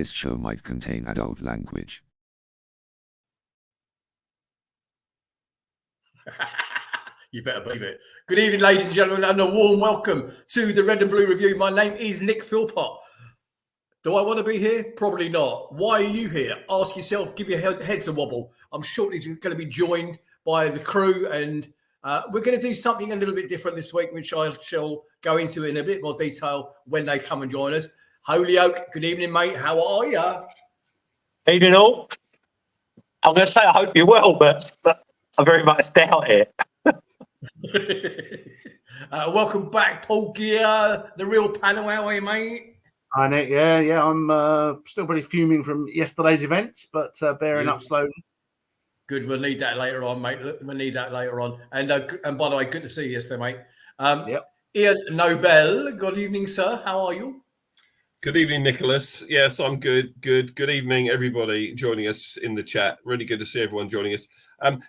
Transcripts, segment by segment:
this show might contain adult language. You better believe it. Good evening, ladies and gentlemen, and a warm welcome to the Red and Blue Review. My name is Nick Philpott. Do I want to be here? Probably not. Why are you here? Ask yourself, give your heads a wobble. I'm shortly going to be joined by the crew, and we're going to do something a little bit different this week, which I shall go into in a bit more detail when they come and join us. Holy Oak, good evening, mate. How are you? Evening all. I'm going to say I hope you're well, but I very much doubt it. Welcome back, Paul Gear, the real panel. How are you, mate? Hi, Nick. Yeah. I'm still pretty fuming from yesterday's events, but bearing up slowly. Good. We'll need that later on, mate. We'll need that later on. And by the way, good to see you yesterday, mate. Yep. Ian Nobel, good evening, sir. How are you? Good evening, Nicholas. Yes, I'm good. Good evening, everybody joining us in the chat. Really good to see everyone joining us.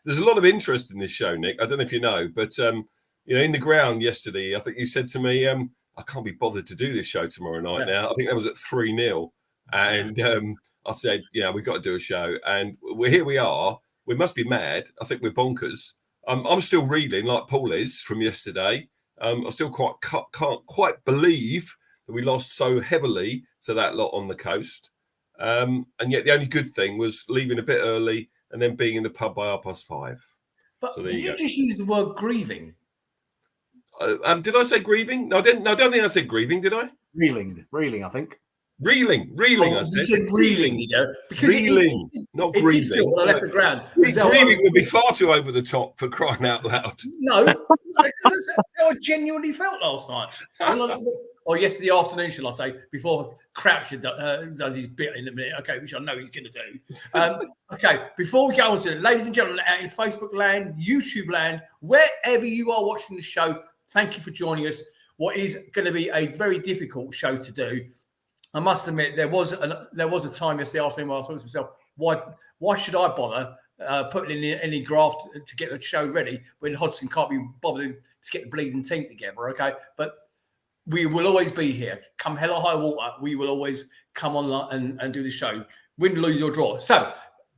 There's a lot of interest in this show, Nick. I don't know if you know, but in the ground yesterday, I think you said to me, I can't be bothered to do this show tomorrow night now. I think that was at 3-0. And I said, we've got to do a show. And here we are. We must be mad. I think we're bonkers. I'm still reeling like Paul is from yesterday. I still can't quite believe that we lost so heavily to that lot on the coast. And yet the only good thing was leaving a bit early and then being in the pub by 5:30. But so did you just use the word grieving? Did I say grieving? No, I didn't. No, I don't think I said grieving, did I? Reeling, I think. Reeling. I said. You said reeling, because reeling, not grieving. It did feel when I left the ground. Grieving would be far too over the top for crying out loud. No, that's how I genuinely felt last night. Or yesterday afternoon, shall I say, before Crouch does his bit in a minute, okay, which I know he's going to do. Okay, before we go on to it, ladies and gentlemen, out in Facebook land, YouTube land, wherever you are watching the show, thank you for joining us. What is going to be a very difficult show to do. I must admit, there was a time yesterday afternoon where I thought to myself, why should I bother putting in any graft to get the show ready when Hodgson can't be bothered to get the bleeding team together, okay? But we will always be here. Come hell or high water, we will always come on and do the show. Win, lose, or draw. So,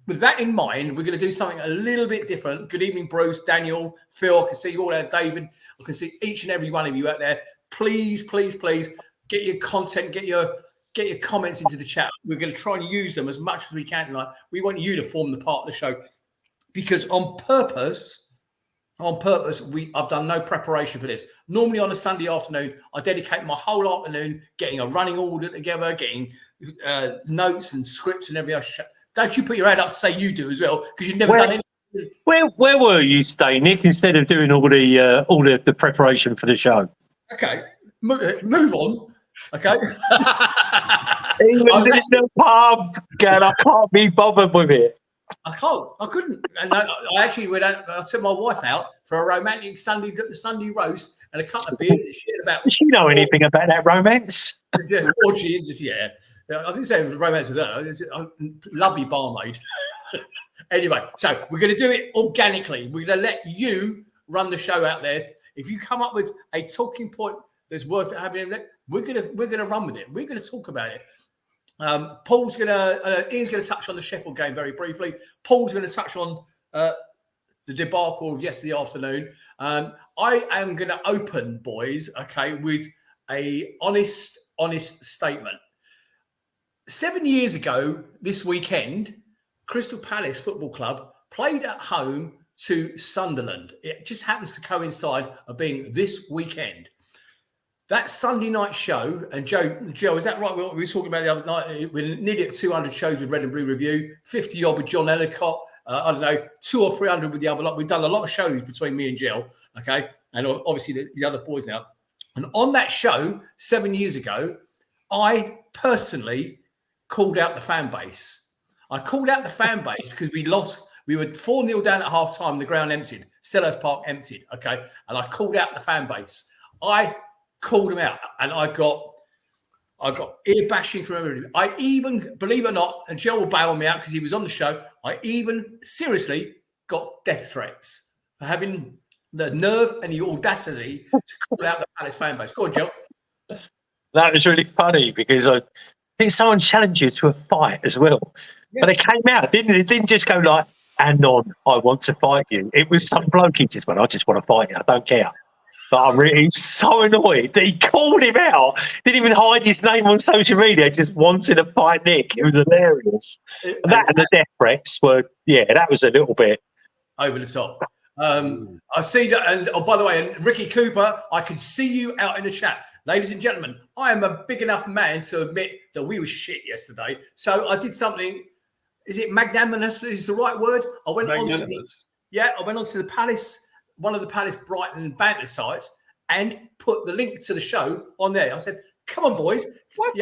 with that in mind, we're going to do something a little bit different. Good evening, Bruce, Daniel, Phil. I can see you all there, David. I can see each and every one of you out there. Please get your content, get your comments into the chat. We're going to try and use them as much as we can tonight. We want you to form the part of the show because on purpose, I've done no preparation for this. Normally on a Sunday afternoon, I dedicate my whole afternoon getting a running order together, getting notes and scripts and everything else. Don't you put your hand up to say you do as well, because you've never done anything. Where were you staying, Nick, instead of doing all the preparation for the show? Okay, move on. Okay. He was in the pub, and I can't be bothered with it. I couldn't. And I actually went out. I took my wife out for a romantic Sunday roast and a couple of beers and shit about. Does she know anything about that romance? Yeah, yeah. I didn't say it was romance with her. It's a lovely barmaid. Anyway, so we're going to do it organically. We're going to let you run the show out there. If you come up with a talking point that's worth having, we're going to run with it. We're going to talk about it. Ian's going to touch on the Sheffield game very briefly. Paul's going to touch on the debacle of yesterday afternoon. I am going to open, boys, okay, with a honest statement. 7 years ago this weekend, Crystal Palace Football Club played at home to Sunderland. It just happens to coincide of being this weekend. That Sunday night show, and Joe, is that right? We were talking about the other night. We're nearly at 200 shows with Red and Blue Review, 50 odd with John Ellicott. I don't know, 200 or 300 with the other lot. We've done a lot of shows between me and Jill, okay, and obviously the other boys now. And on that show 7 years ago, I personally called out the fan base. I called out the fan base because we lost. We were 4-0 down at half time. The ground emptied. Sellers Park emptied. Okay. And I called out the fan base. I called them out and I got ear bashing from everybody. I even, believe it or not, and Joe will bail me out because he was on the show. I even seriously got death threats for having the nerve and the audacity to call out the Palace fan base. Go on, Joe. That was really funny because Did someone challenge you to a fight as well? Yeah. But they came out, didn't it? It didn't just go like, and on, I want to fight you. It was some bloke who just went, I just want to fight you. I don't care. But I'm really so annoyed that he called him out. Didn't even hide his name on social media. Just wanted to fight Nick. It was hilarious. That and the death threats were, that was a little bit over the top. I see that, and by the way, and Ricky Cooper, I can see you out in the chat. Ladies and gentlemen, I am a big enough man to admit that we were shit yesterday. So I did something. Is it magnanimous? Is the right word? I went on to the Palace, one of the Palace Brighton banter sites, and put the link to the show on there. I said, "Come on, boys." What?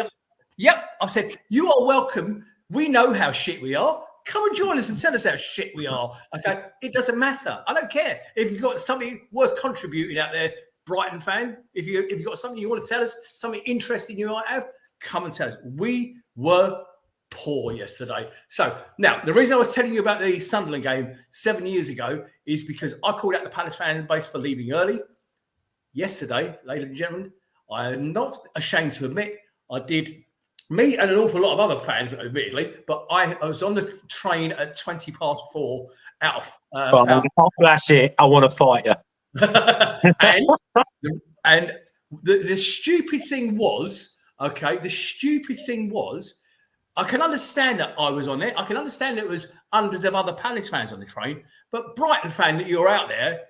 Yep. I said, "You are welcome. We know how shit we are. Come and join us and tell us how shit we are." Okay, it doesn't matter. I don't care if you've got something worth contributing out there, Brighton fan. If you've got something you want to tell us, something interesting you might have, come and tell us. We were poor yesterday. So now the reason I was telling you about the Sunderland game 7 years ago is because I called out the Palace fan base for leaving early. Yesterday, ladies and gentlemen, I am not ashamed to admit I did. Me and an awful lot of other fans, admittedly, but I was on the train at 4:20 out of. That's it. I want to fight you. and the stupid thing was, I can understand that I was on it. I can understand that it was hundreds of other Palace fans on the train. But Brighton fan that you're out there,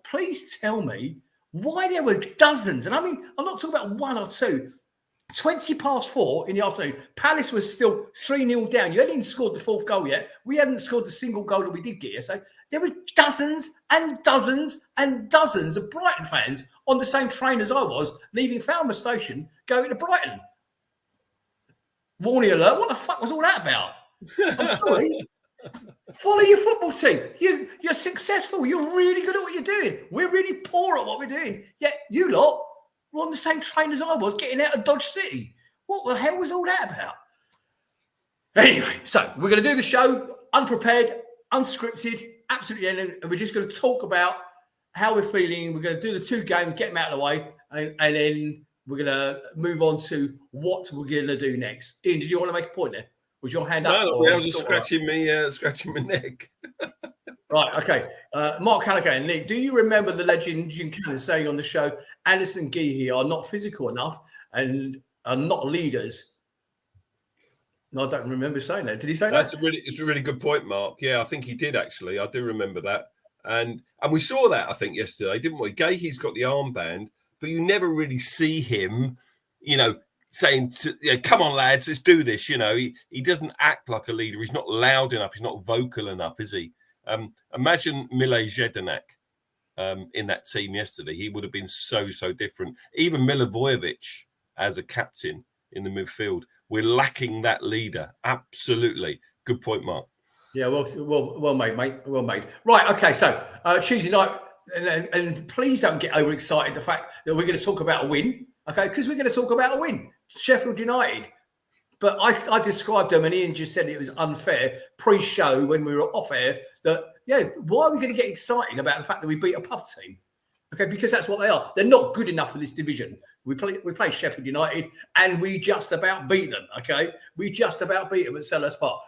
please tell me why there were dozens. And I mean, I'm not talking about one or two. 4:20 in the afternoon. Palace was still 3-0 down. You hadn't even scored the fourth goal yet. We hadn't scored the single goal that we did get yesterday. There were dozens and dozens and dozens of Brighton fans on the same train as I was, leaving Falmouth Station, going to Brighton. Warning alert, what the fuck was all that about? I'm sorry. Follow your football team. You're successful. You're really good at what you're doing. We're really poor at what we're doing. Yet you lot were on the same train as I was getting out of Dodge City. What the hell was all that about? Anyway, so we're going to do the show unprepared, unscripted, absolutely, and we're just going to talk about how we're feeling. We're going to do the two games, get them out of the way, and then we're going to move on to what we're going to do next. Ian, did you want to make a point there? Was your hand up? No, I was just scratching my neck. Right, okay. Mark Callaghan, Nick, do you remember the legend Jim Cannon saying on the show, Anderson and Geehee are not physical enough and are not leaders? No, I don't remember saying that. Did he say that? It's a really good point, Mark. Yeah, I think he did, actually. I do remember that. And we saw that, I think, yesterday, didn't we? Geehee's got the armband, but you never really see him, saying, come on, lads, let's do this. He doesn't act like a leader. He's not loud enough. He's not vocal enough, is he? Imagine Mile Jedinak in that team yesterday. He would have been so different. Even Milivojevic as a captain in the midfield. We're lacking that leader. Absolutely. Good point, Mark. Yeah, well made, mate. Well made. Right, okay, so Tuesday night, and please don't get overexcited the fact that we're going to talk about a win, okay? Because we're going to talk about a win. Sheffield United. But I described them, and Ian just said it was unfair pre-show when we were off air that, why are we going to get excited about the fact that we beat a pub team? Okay, because that's what they are. They're not good enough for this division. We play Sheffield United, and we just about beat them, okay? We just about beat them at Selhurst Park.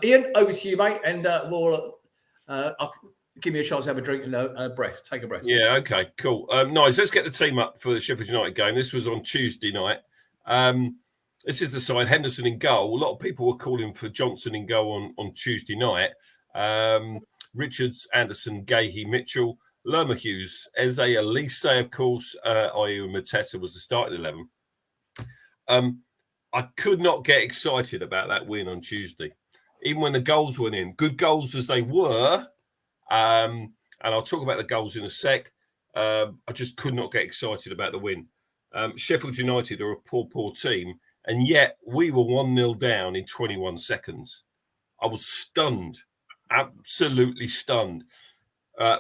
Ian, over to you, mate, and I'll give me a chance to have a drink and a breath. Take a breath. Yeah, okay, cool. Nice. Let's get the team up for the Sheffield United game. This was on Tuesday night. This is the side, Henderson in goal. A lot of people were calling for Johnson in goal on Tuesday night. Richards, Anderson, Geehee, Mitchell, Lerma Hughes, Eze, Elise, of course, Ayew and Mateta was the starting 11. I could not get excited about that win on Tuesday. Even when the goals went in, good goals as they were, and I'll talk about the goals in a sec, I just could not get excited about the win. Sheffield United are a poor team, and yet we were 1-0 down in 21 seconds. I was stunned, absolutely stunned.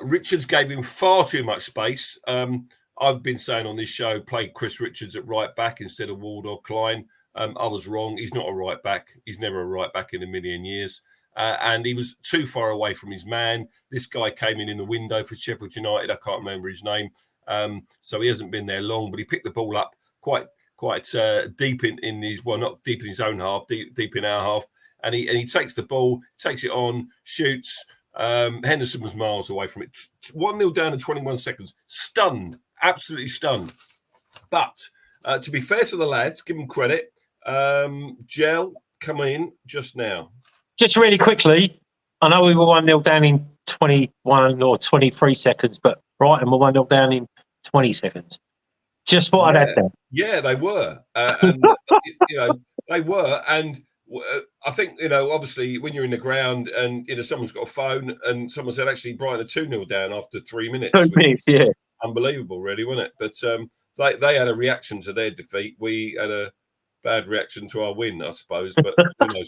Richards gave him far too much space. I've been saying on this show, play Chris Richards at right back instead of Ward or Klein. I was wrong. He's not a right back. He's never a right back in a million years. And he was too far away from his man. This guy came in the window for Sheffield United. I can't remember his name. So he hasn't been there long, but he picked the ball up quite quite deep in his, well, not deep in his own half, deep in our half, and he takes the ball, takes it on, shoots. Henderson was miles away from it. 1-0 down in 21 seconds. Stunned, absolutely stunned. But to be fair to the lads, give them credit. Gel come in just now. Just really quickly, I know we were 1-0 down in 21 or 23 seconds, but Brighton were 1-0 down in 20 seconds. Just what I'd add there. Yeah, they were. And, they were. And I think, obviously when you're in the ground and, someone's got a phone and someone said, actually, Brighton are 2-0 down after 3 minutes. 2 minutes, yeah. Unbelievable, really, wasn't it? But they had a reaction to their defeat. We had a bad reaction to our win, I suppose. But who knows?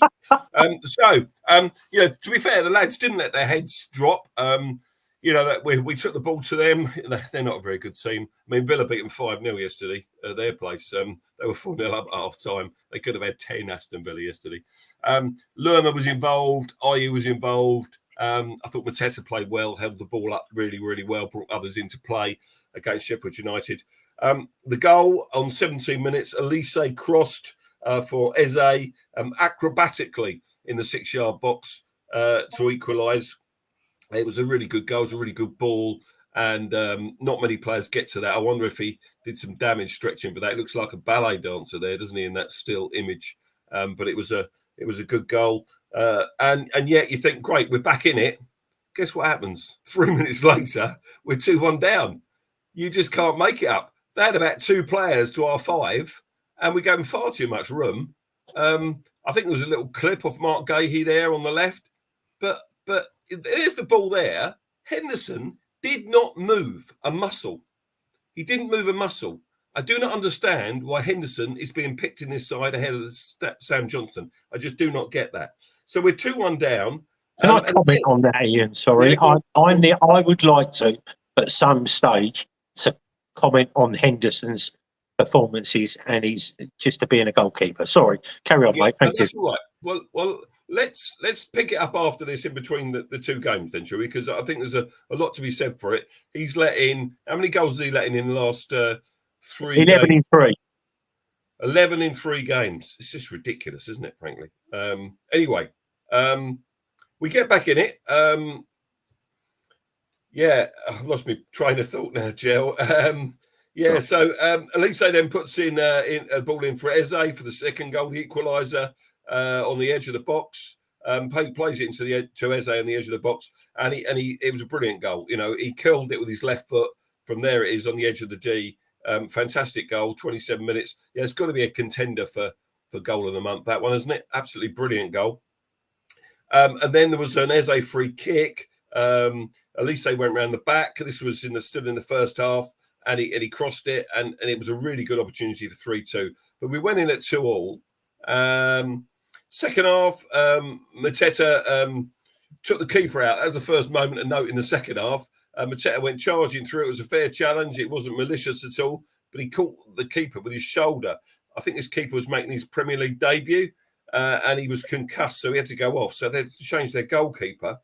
To be fair, the lads didn't let their heads drop. That we took the ball to them. They're not a very good team. I mean, Villa beat them 5-0 yesterday at their place. They were 4-0 up at half time. They could have had 10 Aston Villa yesterday. Lerma was involved. Ayew was involved. I thought Mateta played well, held the ball up really, really well, brought others into play against Sheffield United. The goal on 17 minutes, Elise crossed for Eze acrobatically in the 6-yard box to equalise. It was a really good goal. It was a really good ball, and not many players get to that. I wonder if he did some damage stretching for that. It looks like a ballet dancer there, doesn't he, in that still image? But it was a good goal, and yet you think, great, we're back in it. Guess what happens? 3 minutes later, we're 2-1 down. You just can't make it up. They had about 2 players to our 5, and we gave them far too much room. I think there was a little clip of Mark Gahey there on the left, but there's the ball there. Henderson did not move a muscle. He didn't move a muscle. I do not understand why Henderson is being picked in this side ahead of Sam Johnson. I just do not get that. So we're 2-1 down. Can I comment on that, Ian? Sorry. Yeah, I would like to, at some stage, to comment on Henderson's performances and he's just to being a goalkeeper. Sorry. Carry on, mate. Thank you. That's all right. Well, let's pick it up after this in between the 2 games then, shall we? Because I think there's a lot to be said for it. He's let in, how many goals has he let in the last 3 11 games? in 3. 11 in 3 games. It's just ridiculous, isn't it, frankly? Anyway, we get back in it. I've lost my train of thought now, Gel. So Elise then puts in a ball in for Eze for the second goal, the equaliser on the edge of the box. Plays it to Eze on the edge of the box, and it was a brilliant goal. He curled it with his left foot. From there it is on the edge of the D. Fantastic goal, 27 minutes. Yeah, it's got to be a contender for goal of the month, that one, isn't it? Absolutely brilliant goal. And then there was an Eze free kick. Elise went round the back. This was still in the first half, and he crossed it, and it was a really good opportunity for 3-2. But we went in at 2-2. Second half, Mateta took the keeper out. That was the first moment of note in the second half. Mateta went charging through. It was a fair challenge. It wasn't malicious at all, but he caught the keeper with his shoulder. I think this keeper was making his Premier League debut, and he was concussed, so he had to go off. So they had to change their goalkeeper.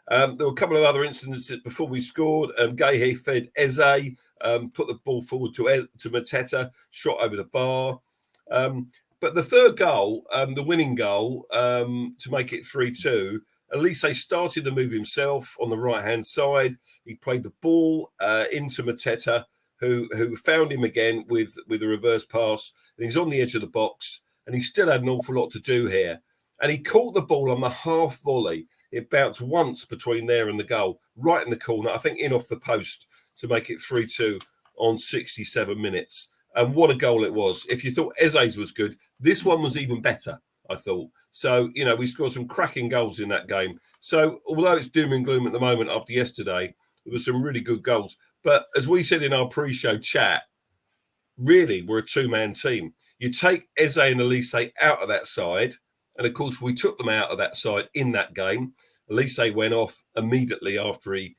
There were a couple of other incidents before we scored. Gahey fed Eze, put the ball forward to Mateta, shot over the bar. But the third goal, the winning goal, to make it 3-2, Elise started the move himself on the right-hand side. He played the ball into Mateta, who found him again with a reverse pass. And he's on the edge of the box, and he still had an awful lot to do here. And he caught the ball on the half volley. It bounced once between there and the goal, right in the corner, I think in off the post, to make it 3-2 on 67 minutes. And what a goal it was. If you thought Eze's was good, this one was even better, I thought. So, we scored some cracking goals in that game. So, although it's doom and gloom at the moment after yesterday, there were some really good goals. But as we said in our pre-show chat, really, we're a 2-man team. You take Eze and Elise out of that side, and of course, we took them out of that side in that game. Elise went off immediately after he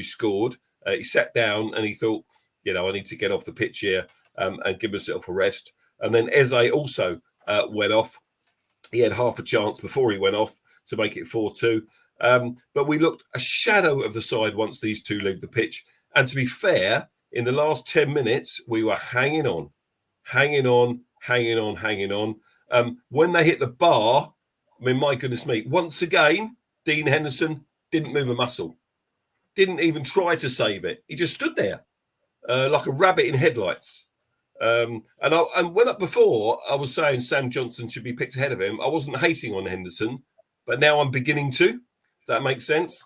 scored. He sat down and he thought, I need to get off the pitch here and give myself a rest. And then Eze also went off. He had half a chance before he went off to make it 4-2. But we looked a shadow of the side once these two leave the pitch. And to be fair, in the last 10 minutes, we were hanging on. hanging on. When they hit the bar, I mean, my goodness me, once again, Dean Henderson didn't move a muscle, didn't even try to save it. He just stood there like a rabbit in headlights. And when before I was saying Sam Johnson should be picked ahead of him, I wasn't hating on Henderson, but now I'm beginning to. If that makes sense.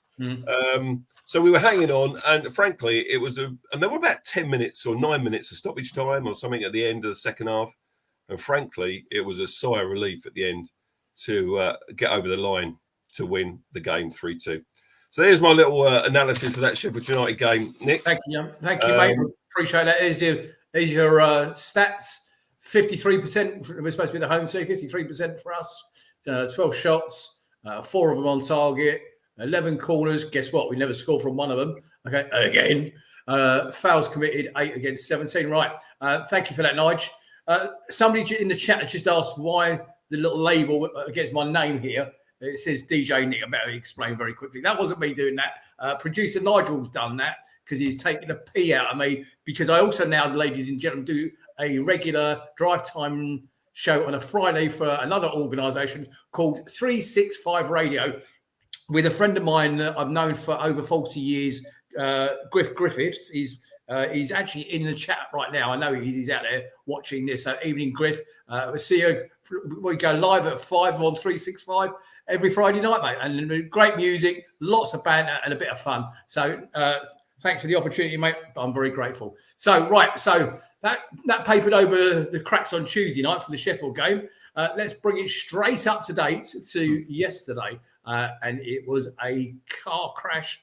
So we were hanging on, and frankly, it was and there were about 10 minutes or 9 minutes of stoppage time or something at the end of the second half. And frankly, it was a sigh of relief at the end to get over the line to win the game 3-2. So there's my little analysis of that Sheffield United game, Nick. Thank you, mate. Appreciate that. Here's your stats. 53%. We're supposed to be the home team. 53% for us. 12 shots. 4 of them on target. 11 corners. Guess what? We never scored from one of them. Okay, again. Fouls committed. 8 against 17. Right. Thank you for that, Nige. Somebody in the chat has just asked why the little label against my name here. It says DJ Nick. I better explain very quickly. That wasn't me doing that. Producer Nigel's done that because he's taken a pee out of me. Because I also now, ladies and gentlemen, do a regular drive time show on a Friday for another organisation called 365 Radio with a friend of mine that I've known for over 40 years, Griff Griffiths. He's actually in the chat right now. I know he's out there watching this. So evening, Griff. We'll see you. We go live at 5 on 365 every Friday night, mate. And great music, lots of banter and a bit of fun. So thanks for the opportunity, mate. I'm very grateful. So, right. So that papered over the cracks on Tuesday night for the Sheffield game. Let's bring it straight up to date to yesterday. And it was a car crash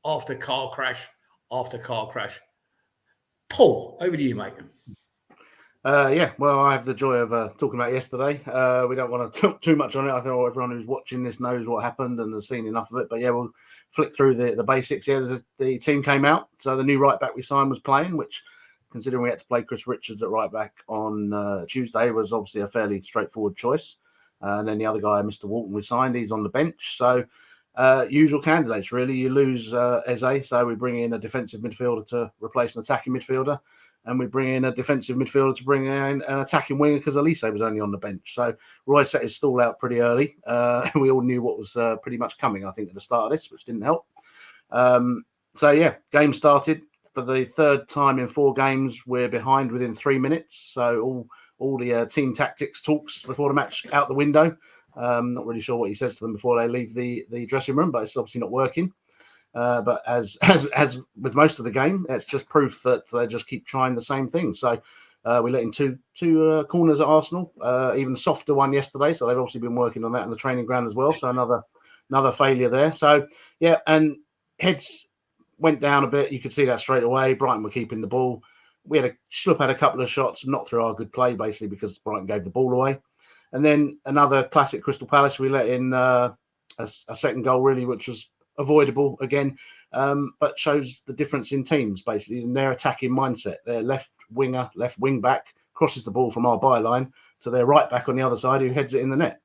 after car crash after car crash. Paul, over to you, mate. Yeah, well, I have the joy of talking about yesterday. We don't want to talk too much on it. I think everyone who's watching this knows what happened and has seen enough of it. But yeah, we'll flick through the basics. Yeah, the team came out. So the new right back we signed was playing, which, considering we had to play Chris Richards at right back on Tuesday, was obviously a fairly straightforward choice. And then the other guy, Mr. Walton, we signed. He's on the bench. So usual candidates, really. You lose Eze, so we bring in a defensive midfielder to replace an attacking midfielder. And we bring in a defensive midfielder to bring in an attacking winger because Elise was only on the bench. So Roy set his stall out pretty early. We all knew what was pretty much coming, I think, at the start of this, which didn't help. So, yeah, game started. For the third time in 4 games, we're behind within 3 minutes. So all the team tactics talks before the match out the window. Not really sure what he says to them before they leave the dressing room, but it's obviously not working. But as with most of the game, it's just proof that they just keep trying the same thing. So we let in two corners at Arsenal, even softer one yesterday. So they've obviously been working on that in the training ground as well. So another failure there. So yeah, and heads went down a bit. You could see that straight away. Brighton were keeping the ball. Schlupp had a couple of shots, not through our good play, basically because Brighton gave the ball away. And then another classic Crystal Palace. We let in a second goal, really, which was avoidable again, but shows the difference in teams, basically, in their attacking mindset. Their left wing back crosses the ball from our byline to their right back on the other side, who heads it in the net.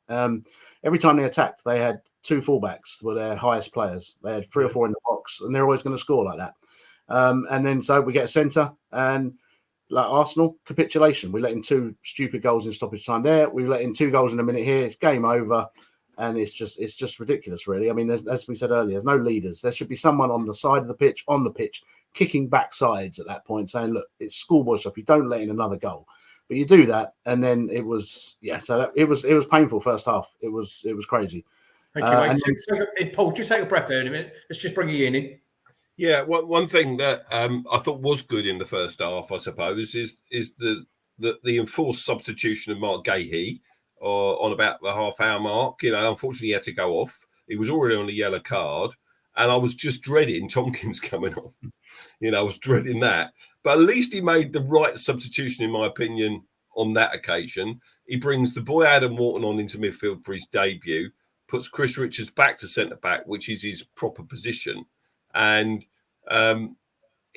Every time they attacked, they had 2 fullbacks were their highest players. They had 3 or 4 in the box, and they're always going to score like that. And then so we get a centre, and like Arsenal, capitulation. We let in 2 stupid goals in stoppage time there. We let in 2 goals in a minute here. It's game over. And it's just ridiculous, really. I mean, as we said earlier, there's no leaders. There should be someone on the side of the pitch, kicking back sides at that point, saying, look, it's schoolboy stuff. You don't let in another goal. But you do that, and then it was, it was painful first half. It was crazy. Thank you, mate. Paul, just take a breath there in a minute. Let's just bring you in. Yeah, one thing that I thought was good in the first half, I suppose, is the enforced substitution of Mark Gahey on about the half-hour mark. Unfortunately, he had to go off. He was already on a yellow card, and I was just dreading Tompkins coming on. I was dreading that. But at least he made the right substitution, in my opinion, on that occasion. He brings the boy Adam Wharton on into midfield for his debut, puts Chris Richards back to centre-back, which is his proper position. And, I'm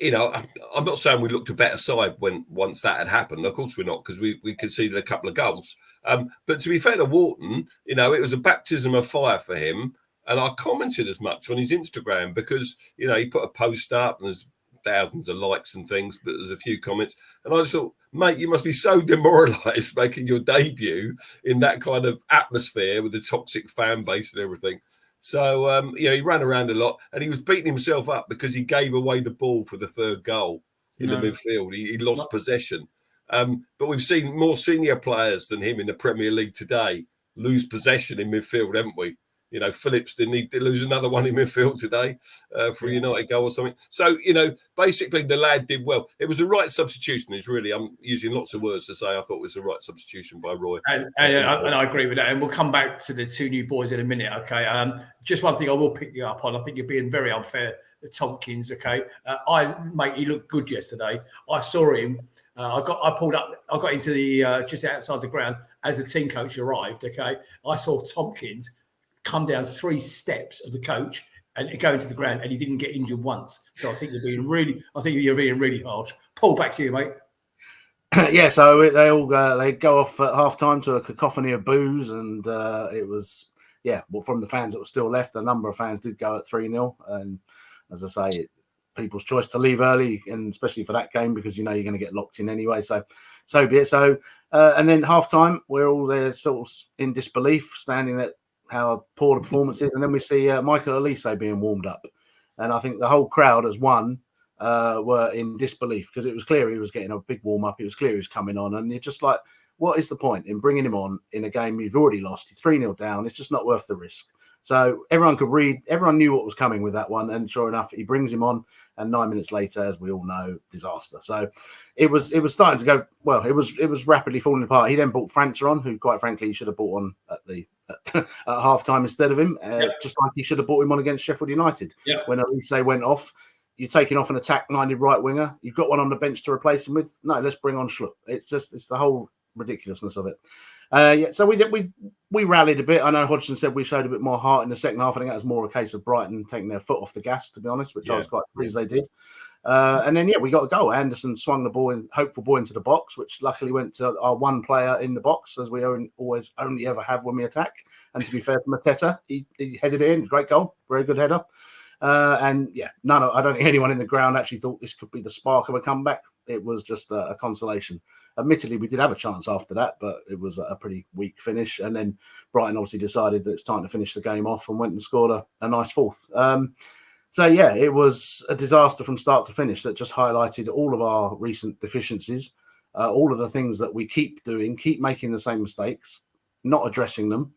not saying we looked a better side once that had happened. Of course we're not, because we conceded a couple of goals. But to be fair to Wharton, it was a baptism of fire for him. And I commented as much on his Instagram because, he put a post up and there's thousands of likes and things, but there's a few comments. And I just thought, mate, you must be so demoralised making your debut in that kind of atmosphere with the toxic fan base and everything. So, he ran around a lot, and he was beating himself up because he gave away the ball for the third goal in the midfield. He lost possession. But we've seen more senior players than him in the Premier League today lose possession in midfield, haven't we? Phillips didn't he lose another one in midfield today for a United goal or something. So, basically the lad did well. It was the right substitution. I'm using lots of words to say I thought it was the right substitution by Roy. And I agree with that. And we'll come back to the two new boys in a minute, okay? Just one thing I will pick you up on. I think you're being very unfair to Tompkins, okay? Mate, he looked good yesterday. I saw him. I got into the just outside the ground as the team coach arrived, okay? I saw Tompkins come down 3 steps of the coach and go into the ground, and he didn't get injured once. So I think you're being really harsh. Paul, back to you, mate. Yeah, so they go off at half time to a cacophony of boos, and it was from the fans that were still left. A number of fans did go at 3-0, and as I say, people's choice to leave early, and especially for that game because you're going to get locked in anyway. So be it. So and then half time, we're all there sort of in disbelief, standing at how poor the performance is, and then we see Michael Elise being warmed up, and I think the whole crowd as one were in disbelief because it was clear he was getting a big warm up. It was clear he was coming on, and you're just like, what is the point in bringing him on in a game you've already lost? You're 3-0 down. It's just not worth the risk. So everyone knew what was coming with that one, and sure enough, he brings him on, and 9 minutes later, as we all know, disaster. So it was starting to go well. It was rapidly falling apart. He then brought França on, who quite frankly he should have brought on at half time instead of him, just like he should have brought him on against Sheffield United. When Elise went off, you're taking off an attack-minded right winger. You've got one on the bench to replace him with. No, let's bring on Schlupp. It's the whole ridiculousness of it. So we rallied a bit. I know Hodgson said we showed a bit more heart in the second half. I think that was more a case of Brighton taking their foot off the gas, to be honest, which I was quite pleased they did. And then we got a goal. Anderson swung the ball hopeful ball into the box, which luckily went to our one player in the box, as we always only ever have when we attack. And to be fair to Mateta, he headed it in. Great goal, very good header. I don't think anyone in the ground actually thought this could be the spark of a comeback. It was just a consolation. Admittedly, we did have a chance after that, but it was a pretty weak finish. And then Brighton obviously decided that it's time to finish the game off and went and scored a nice fourth. It was a disaster from start to finish that just highlighted all of our recent deficiencies, all of the things that we keep doing, keep making the same mistakes, not addressing them.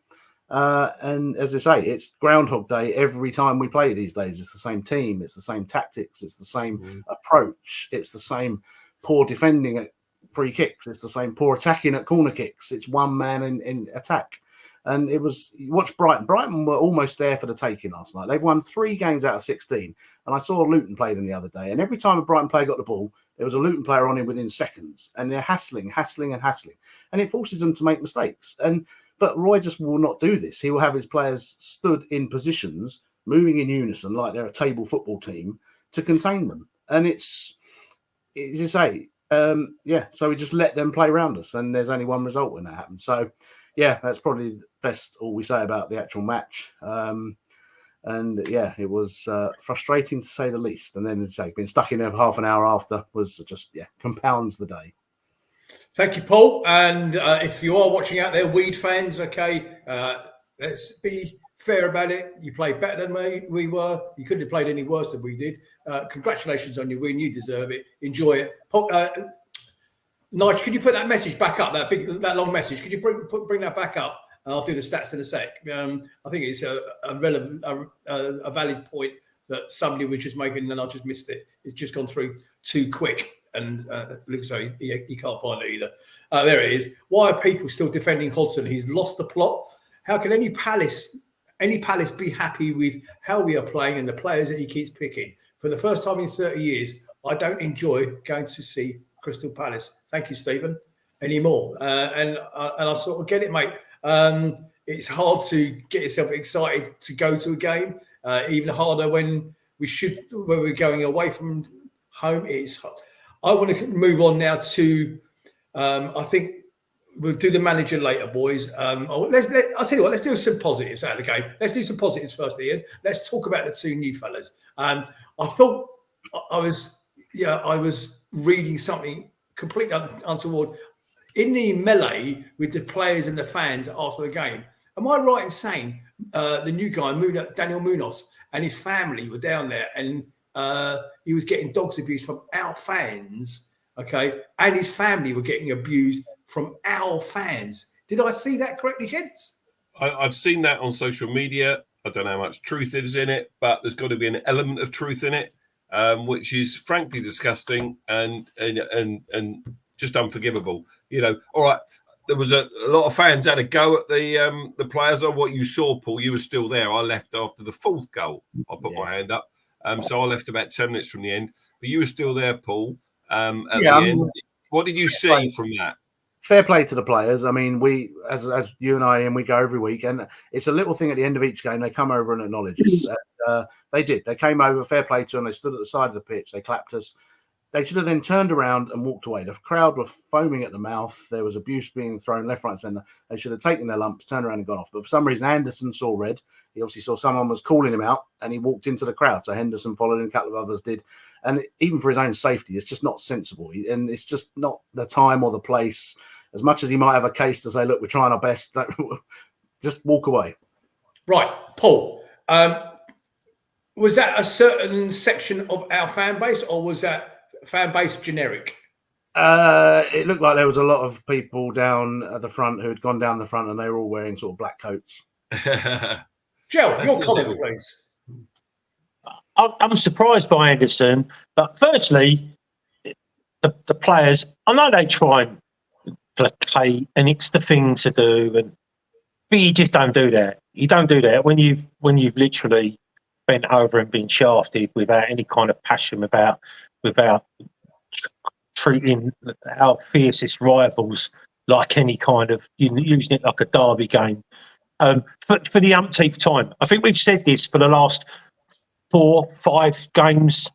And as I say, it's Groundhog Day every time we play these days. It's the same team, it's the same tactics, it's the same approach, it's the same poor defending at free kicks, it's the same poor attacking at corner kicks. It's one man in attack. And you watch Brighton. Brighton were almost there for the taking last night. They've won 3 games out of 16. And I saw Luton play them the other day. And every time a Brighton player got the ball, there was a Luton player on him within seconds. And they're hassling. And it forces them to make mistakes. But Roy just will not do this. He will have his players stood in positions, moving in unison like they're a table football team to contain them. And it's you say, so we just let them play around us. And there's only one result when that happens. So, that's probably best all we say about the actual match. It was frustrating to say the least. And then, as I say, being stuck in there for half an hour after was just, compounds the day. Thank you, Paul. And if you are watching out there, Weed fans, okay, let's be fair about it. You played better than we were. You couldn't have played any worse than we did. Congratulations on your win. You deserve it. Enjoy it. Nigel, can you put that message back up? That long message. Could you bring that back up? I'll do the stats in a sec. I think it's a valid point that somebody was just making, and I just missed it. It's just gone through too quick. And looks like he can't find it either. There it is. Why are people still defending Hodgson? He's lost the plot. How can any Palace be happy with how we are playing and the players that he keeps picking? For the first time in 30 years, I don't enjoy going to see Crystal Palace. Thank you, Stephen. Anymore. And I sort of get it, mate. It's hard to get yourself excited to go to a game. Even harder when we're going away from home. It's hard. I want to move on now to, I think we'll do the manager later, boys. I'll tell you what, let's do some positives out of the game. Let's do some positives first, Ian. Let's talk about the 2 new fellas. I thought I was Yeah, I was reading something completely untoward in the melee with the players and the fans after the game. Am I right in saying the new guy, Daniel Munoz, and his family were down there, and he was getting dogs abuse from our fans, okay, and his family were getting abused from our fans. Did I see that correctly, gents? I've seen that on social media. I don't know how much truth is in it, but there's got to be an element of truth in it, which is frankly disgusting and just unforgivable. You know, all right. There was a lot of fans had a go at the players. On what you saw, Paul, you were still there. I left after the fourth goal. I put my hand up, so I left about 10 minutes from the end. But you were still there, Paul. At the end, what did you see from that? Fair play to the players. I mean, we, as you and I, and we go every week, and it's a little thing at the end of each game. They come over and acknowledge us. They did. They came over. Fair play to them. They stood at the side of the pitch. They clapped us. They should have then turned around and walked away. The crowd were foaming at the mouth. There was abuse being thrown left, right, centre. They should have taken their lumps, turned around and gone off. But for some reason, Anderson saw red. He obviously saw someone was calling him out, and he walked into the crowd. So Henderson followed him, a couple of others did. And even for his own safety, it's just not sensible. And it's just not the time or the place. As much as he might have a case to say, look, we're trying our best, just walk away. Right, Paul. Was that a certain section of our fan base, or was that fan base generic? It looked like there was a lot of people down at the front who had gone down the front, and they were all wearing sort of black coats. Joe, your comments, please. I'm surprised by Anderson, but firstly, the players, I know they try and placate, and it's the thing to do, but you just don't do that. You don't do that when you've literally bent over and been shafted without any kind of passion, without treating our fiercest rivals like any kind of, using it like a derby game. For the umpteenth time, I think we've said this for the last 4-5 games.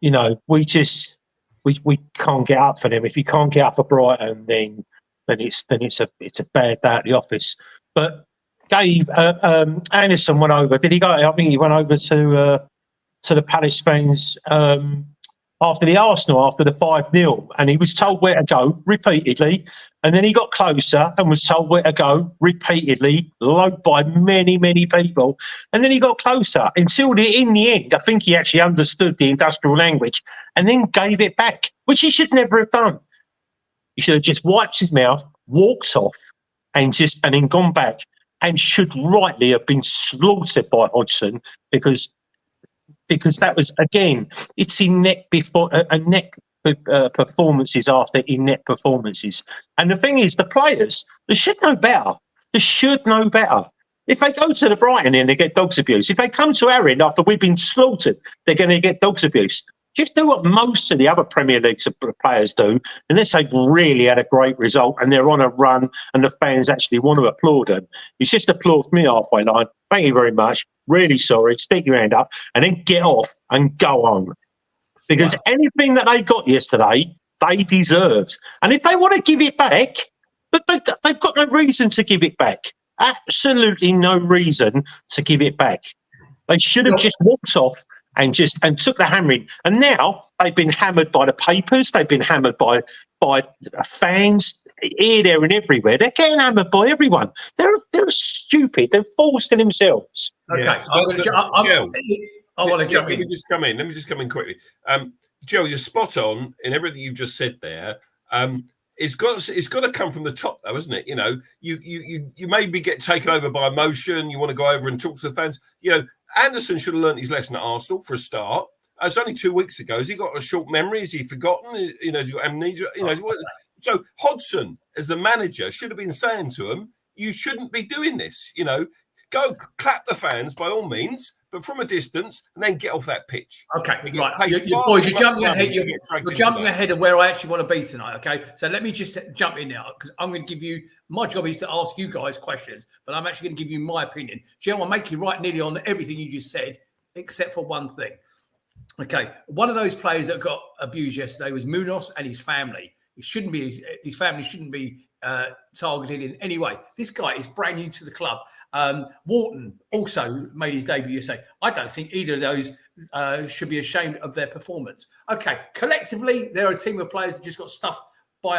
You know, we can't get up for them. If you can't get up for Brighton, then it's a bad day at the office. But Dave Anderson went over. Did he go? I think he went over to the Palace fans after the 5-0, and he was told where to go repeatedly. And then he got closer and was told where to go repeatedly, low by many, many people. And then he got closer until in the end, I think he actually understood the industrial language and then gave it back, which he should never have done. He should have just wiped his mouth, walked off, and then gone back, and should rightly have been slaughtered by Hodgson because that was, again, it's inept before performances after inept performances. And the thing is, the players, they should know better. They should know better. If they go to the Brighton end, they get dogs abuse. If they come to our end after we've been slaughtered, they're going to get dogs abuse. Just do what most of the other Premier League players do, unless they've really had a great result and they're on a run and the fans actually want to applaud them. It's just applaud me halfway line. Thank you very much. Really sorry. Stick your hand up and then get off and go on. Because anything that they got yesterday, they deserved. And if they want to give it back, but they've got no reason to give it back. Absolutely no reason to give it back. They should have just walked off and took the hammering. And now they've been hammered by the papers. They've been hammered by fans here, there, and everywhere. They're getting hammered by everyone. They're stupid. They're fools to themselves. Okay, Yeah. I want to jump in. Let me just come in quickly. Joe, you're spot on in everything you've just said there. It's got to come from the top, though, isn't it? You know, you maybe get taken over by emotion. You want to go over and talk to the fans. You know, Anderson should have learnt his lesson at Arsenal for a start. It's only 2 weeks ago. Has he got a short memory? Has he forgotten? You know, has he got amnesia? You know, so Hodgson, as the manager, should have been saying to him, "You shouldn't be doing this." You know, go clap the fans by all means, but from a distance, and then get off that pitch. Okay, right. You're jumping ahead. You're jumping ahead of where I actually want to be tonight. Okay, so let me just jump in now because I'm going to give you. My job is to ask you guys questions, but I'm actually going to give you my opinion. Joe, I'll make you right nearly on everything you just said, except for one thing. Okay, one of those players that got abused yesterday was Munoz and his family. His family shouldn't be targeted in any way. This guy is brand new to the club. Wharton also made his debut yesterday. I don't think either of those should be ashamed of their performance. Okay, collectively, they're a team of players that just got stuffed by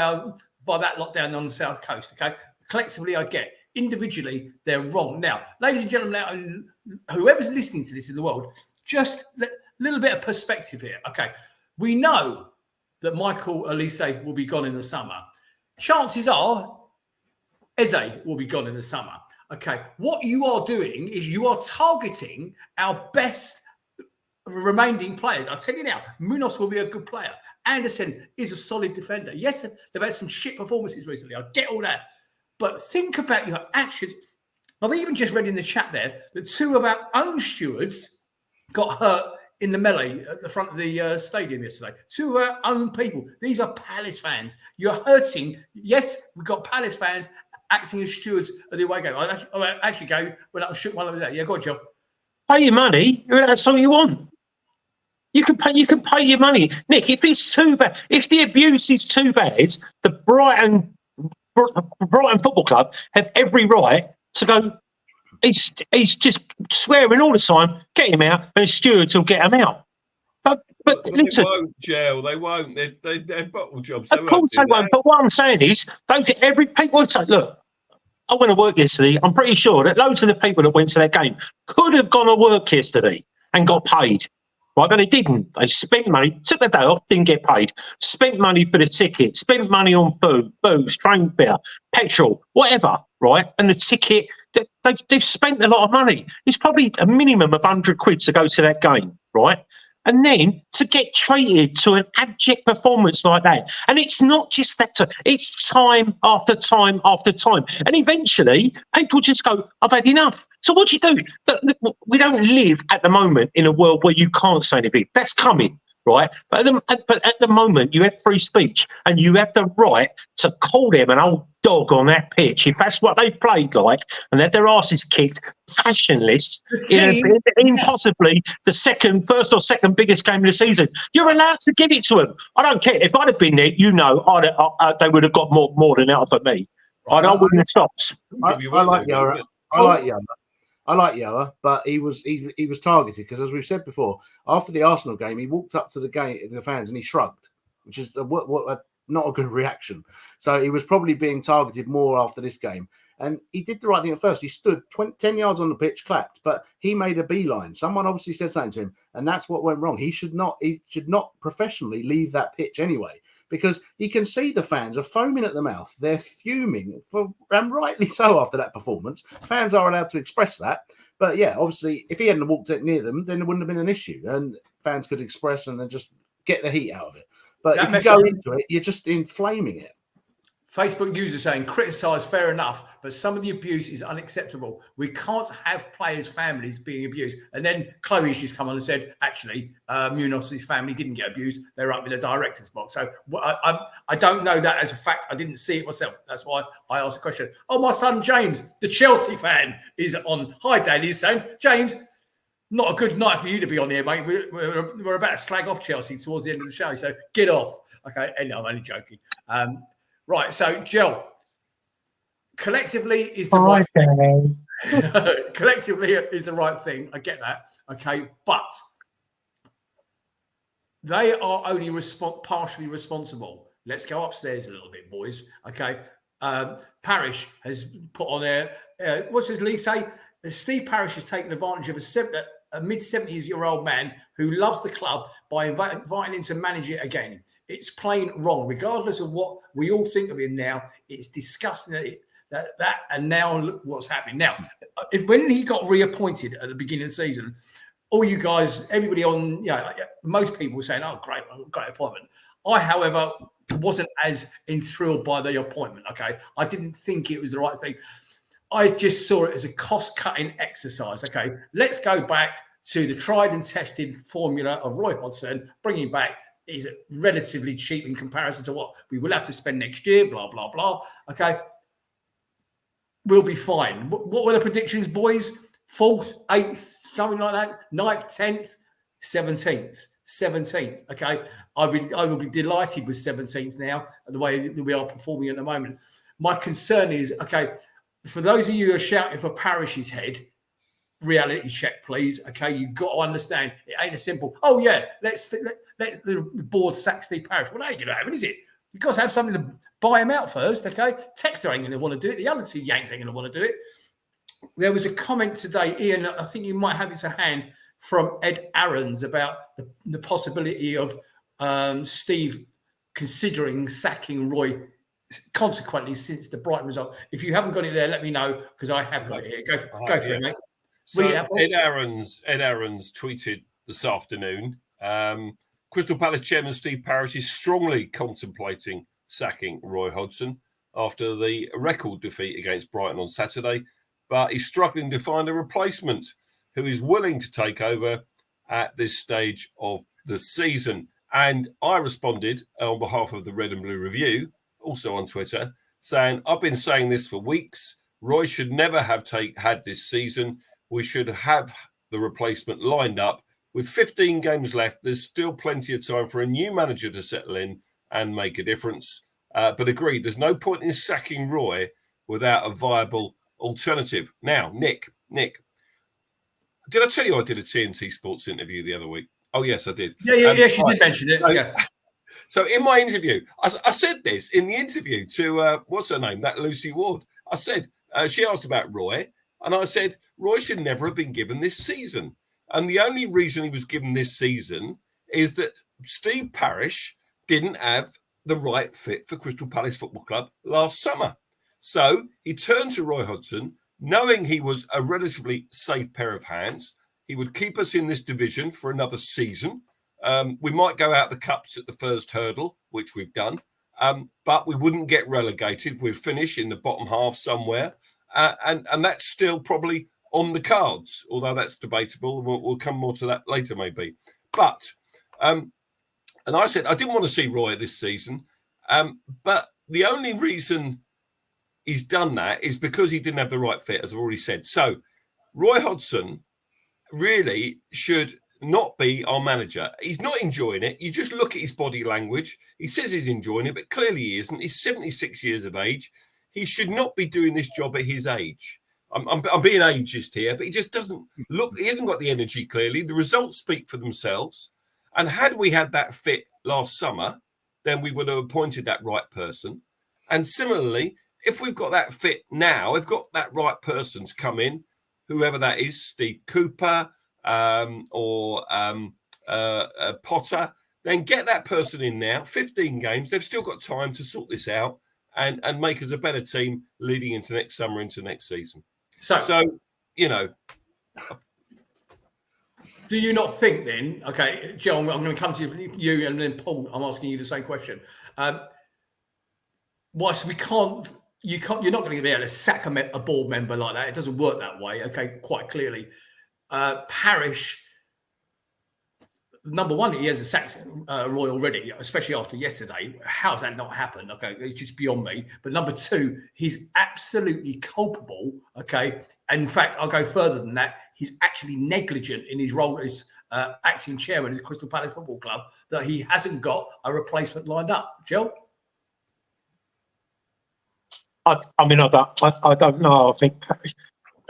that lockdown on the South Coast. Okay, collectively, I get. Individually, they're wrong. Now, ladies and gentlemen, now, whoever's listening to this in the world, just a little bit of perspective here. Okay, we know that Michael Elise will be gone in the summer. Chances are Eze will be gone in the summer. Okay, what you are doing is you are targeting our best remaining players. I'll tell you now, Munoz will be a good player. Anderson is a solid defender. Yes, they've had some shit performances recently. I get all that. But think about your actions. I've even just read in the chat there that 2 of our own stewards got hurt in the melee at the front of the stadium yesterday. 2 of our own people. These are Palace fans. You're hurting. Yes, we've got Palace fans acting as stewards of the away game. I actually go when I shook one of them there. Yeah, go on, Joe. Pay your money. That's all you want. You can pay your money, Nick. If it's too bad, if the abuse is too bad, the Brighton Football Club have every right to go. He's just swearing all the time. Get him out, and the stewards will get him out. But listen, they won't, Joe. They won't. They're bottle jobs. Of course they won't. But what I'm saying is, don't get every people would say, look. I went to work yesterday. I'm pretty sure that loads of the people that went to that game could have gone to work yesterday and got paid. Right, but they didn't. They spent money, took the day off, didn't get paid. Spent money for the ticket, spent money on food, booze, train fare, petrol, whatever, right? And the ticket, they've spent a lot of money. It's probably a minimum of 100 quid to go to that game, right? And then to get treated to an abject performance like that. And it's not just that, it's time after time after time. And eventually, people just go, I've had enough. So what do you do? We don't live at the moment in a world where you can't say anything. That's coming, right? But at the moment, you have free speech and you have the right to call them an old dog on that pitch if that's what they've played like and had their asses kicked passionless in possibly the first or second biggest game of the season. You're allowed to give it to them. I don't care. If I'd have been there, they would have got more than out of me. Right. I wouldn't have stopped. I like Yara. I like Yara, but he was targeted because, as we've said before, after the Arsenal game, he walked up to the fans and he shrugged, which is not a good reaction. So he was probably being targeted more after this game. And he did the right thing at first. He stood 10 yards on the pitch, clapped, but he made a beeline. Someone obviously said something to him, and that's what went wrong. He should not professionally leave that pitch anyway, because you can see the fans are foaming at the mouth. They're fuming, and rightly so after that performance. Fans are allowed to express that. But yeah, obviously, if he hadn't walked near them, then it wouldn't have been an issue. And fans could express and then just get the heat out of it. But if you go into it, you're just inflaming it. Facebook users saying, criticise, fair enough, but some of the abuse is unacceptable. We can't have players' families being abused. And then Chloe's just come on and said, actually, Munoz's family didn't get abused. They're up in the director's box. So I don't know that as a fact. I didn't see it myself. That's why I asked the question. Oh, my son James, the Chelsea fan, is on. Hi, Dad. He's saying, James, not a good night for you to be on here, mate. We're about to slag off Chelsea towards the end of the show. So get off. Okay, and I'm only joking. Right, so Jill, collectively is the right thing. Collectively is the right thing. I get that. Okay, but they are only partially responsible. Let's go upstairs a little bit, boys. Okay, Parrish has put on there. What does Lee say? Steve Parrish has taken advantage of a mid-70s-year-old man who loves the club by inviting him to manage it again. It's plain wrong. Regardless of what we all think of him now, it's disgusting that and now look what's happening. Now, when he got reappointed at the beginning of the season, all you guys, everybody on, most people were saying, oh, great appointment. I, however, wasn't as enthralled by the appointment, okay? I didn't think it was the right thing. I just saw it as a cost-cutting exercise. Okay, let's go back to the tried and tested formula of Roy Hodgson. Bringing back is relatively cheap in comparison to what we will have to spend next year, blah, blah, blah. Okay, we'll be fine. What were the predictions, boys? 4th, 8th, something like that? 9th, 10th, 17th. Okay, I will be delighted with 17th now, the way that we are performing at the moment. My concern is, okay, for those of you who are shouting for Parrish's head, reality check, please. Okay, you've got to understand it ain't a simple. Oh yeah, let the board sack Steve Parish. Well, that ain't gonna happen, is it? You've got to have something to buy him out first. Okay, Texter ain't gonna want to do it. The other two Yanks ain't gonna want to do it. There was a comment today, Ian. I think you might have it to hand from Ed Aarons about the possibility of Steve considering sacking Roy. Consequently, since the Brighton result, if you haven't got it there, let me know because I have got it here. Go for it, mate. So Ed Aarons tweeted this afternoon. Crystal Palace chairman Steve Parish is strongly contemplating sacking Roy Hodgson after the record defeat against Brighton on Saturday, but he's struggling to find a replacement who is willing to take over at this stage of the season. And I responded on behalf of the Red and Blue Review, also on Twitter, saying, I've been saying this for weeks. Roy should never have had this season. We should have the replacement lined up. With 15 games left, there's still plenty of time for a new manager to settle in and make a difference. But agreed, there's no point in sacking Roy without a viable alternative. Now, Nick, did I tell you I did a TNT Sports interview the other week? Oh, yes, I did. Yes, you did mention it. Yeah. So in my interview, I said this in the interview to, what's her name, that Lucy Ward. I said, she asked about Roy, and I said, Roy should never have been given this season. And the only reason he was given this season is that Steve Parish didn't have the right fit for Crystal Palace Football Club last summer. So he turned to Roy Hodgson, knowing he was a relatively safe pair of hands. He would keep us in this division for another season. We might go out the cups at the first hurdle, which we've done, but we wouldn't get relegated. We'd finish in the bottom half somewhere, and that's still probably on the cards, although that's debatable. We'll come more to that later, maybe. But, and I said I didn't want to see Roy this season, but the only reason he's done that is because he didn't have the right fit, as I've already said. So Roy Hodgson really should not be our manager. He's not enjoying it. You just look at his body language. He says he's enjoying it, but clearly he isn't. He's 76 years of age. He should not be doing this job at his age. I'm being ageist here, but he just doesn't look. He hasn't got the energy, clearly. The results speak for themselves. And had we had that fit last summer, then we would have appointed that right person. And similarly, if we've got that fit now, we've got that right person to come in, whoever that is, Steve Cooper, or Potter, then get that person in now. 15 games, they've still got time to sort this out and make us a better team leading into next summer, into next season. So you know, do you not think then? Okay, Joe, I'm going to come to you, and then Paul, I'm asking you the same question. Whilst we can't, you're not going to be able to sack a board member like that. It doesn't work that way. Okay, quite clearly. Parish, number one, he hasn't sacked Roy already, especially after yesterday. How has that not happened? Okay, it's just beyond me. But number two, he's absolutely culpable. Okay, and in fact, I'll go further than that. He's actually negligent in his role as acting chairman of the Crystal Palace Football Club, that he hasn't got a replacement lined up. Jill? I don't know. I think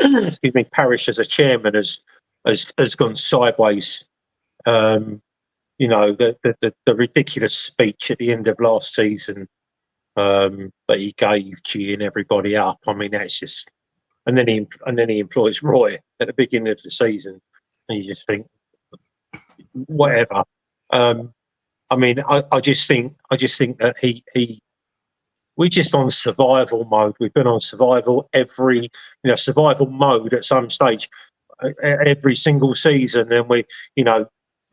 excuse me, Parish as a chairman has gone sideways. You know, the ridiculous speech at the end of last season that he gave, cheering everybody up. I mean, that's just, and then he employs Roy at the beginning of the season, and you just think, whatever. I mean, I just think that we're just on survival mode. We've been on survival survival mode at some stage every single season, and we,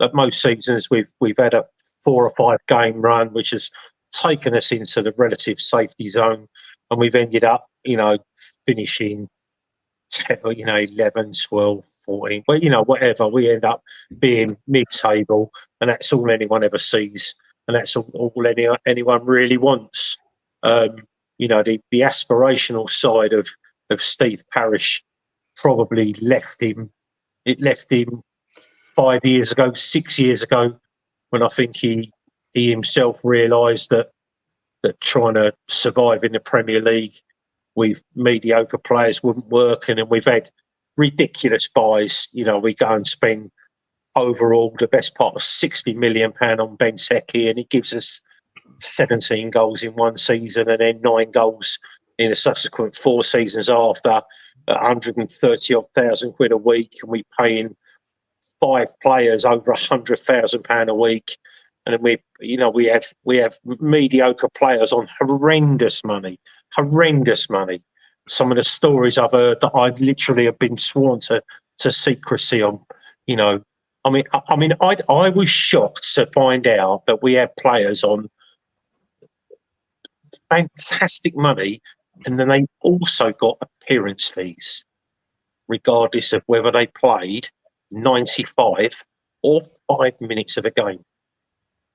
at most seasons we've had a 4 or 5 game run, which has taken us into the relative safety zone, and we've ended up, finishing 10, 11, 12, 14, but whatever. We end up being mid-table, and that's all anyone ever sees, and that's all anyone really wants. The aspirational side of Steve Parish probably left him. It left him 5 years ago, 6 years ago, when I think he himself realised that trying to survive in the Premier League with mediocre players wouldn't work, and then we've had ridiculous buys. You know, we go and spend overall the best part of £60 million on Ben Secchi, and he gives us 17 goals in one season and then 9 goals in the subsequent 4 seasons after, 130 odd thousand quid a week, and we paying 5 players over £100,000 a week, and then we have mediocre players on horrendous money. Some of the stories I've heard that I literally have been sworn to secrecy on. You know, I mean, I was shocked to find out that we have players on fantastic money, and then they also got appearance fees, regardless of whether they played 95 or 5 minutes of a game.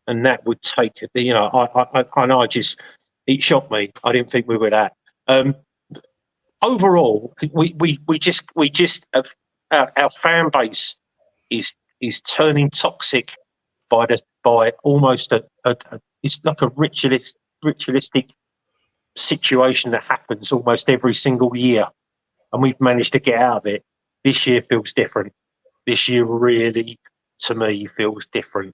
And that would take, you know, it shocked me. I didn't think we were that. Overall, we just have our fan base is turning toxic by almost it's like a ritualistic situation that happens almost every single year, and we've managed to get out of it. This year feels different. This year really, to me, feels different.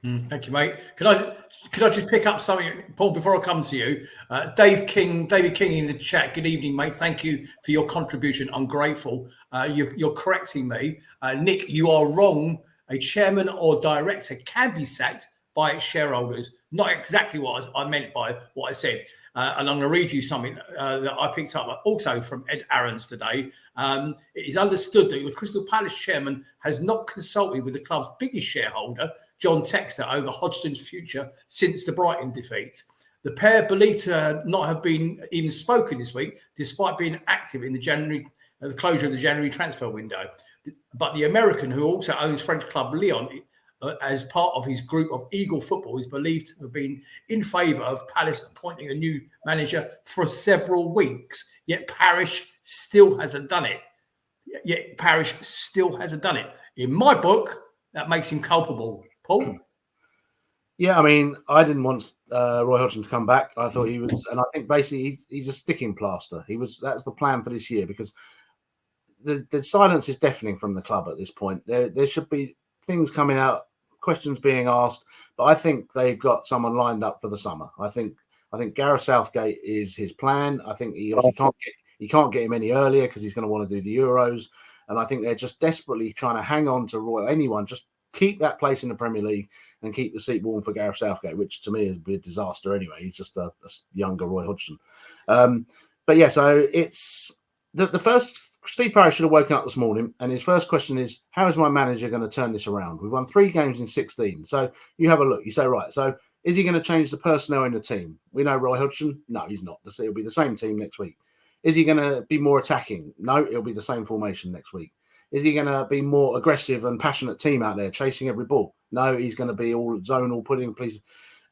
Thank you, mate. Could I just pick up something, Paul, before I come to you? David King in the chat. Good evening, mate. Thank you for your contribution. I'm grateful. You're correcting me, Nick. You are wrong. A chairman or director can be sacked by its shareholders. Not exactly what I meant by what I said. And I'm going to read you something that I picked up also from Ed Aarons today. It is understood that the Crystal Palace chairman has not consulted with the club's biggest shareholder, John Textor, over Hodgson's future since the Brighton defeat. The pair believed to not have been even spoken this week, despite being active in the closure of the January transfer window. But the American, who also owns French club Lyon, as part of his group of Eagle Football, is believed to have been in favour of Palace appointing a new manager for several weeks. Yet Parish still hasn't done it. In my book, that makes him culpable. Paul? Yeah, I mean, I didn't want Roy Hodgson to come back. I thought he was, and I think basically he's a sticking plaster. That was the plan for this year, because the silence is deafening from the club at this point. There should be things coming out, questions being asked, but I think they've got someone lined up for the summer. I think Gareth Southgate is his plan. I think he can't get him any earlier because he's going to want to do the Euros, and I think they're just desperately trying to hang on to Roy. Anyone, just keep that place in the Premier League and keep the seat warm for Gareth Southgate, which to me is a disaster anyway. He's just a younger Roy Hodgson. But yeah, so it's the first. Steve Parish should have woken up this morning, and his first question is, how is my manager going to turn this around? We've won 3 games in 16. So you have a look. You say, right, so is he going to change the personnel in the team? We know Roy Hodgson. No, he's not. It'll be the same team next week. Is he going to be more attacking? No, it'll be the same formation next week. Is he going to be more aggressive and passionate team out there, chasing every ball? No, he's going to be all zonal, putting police.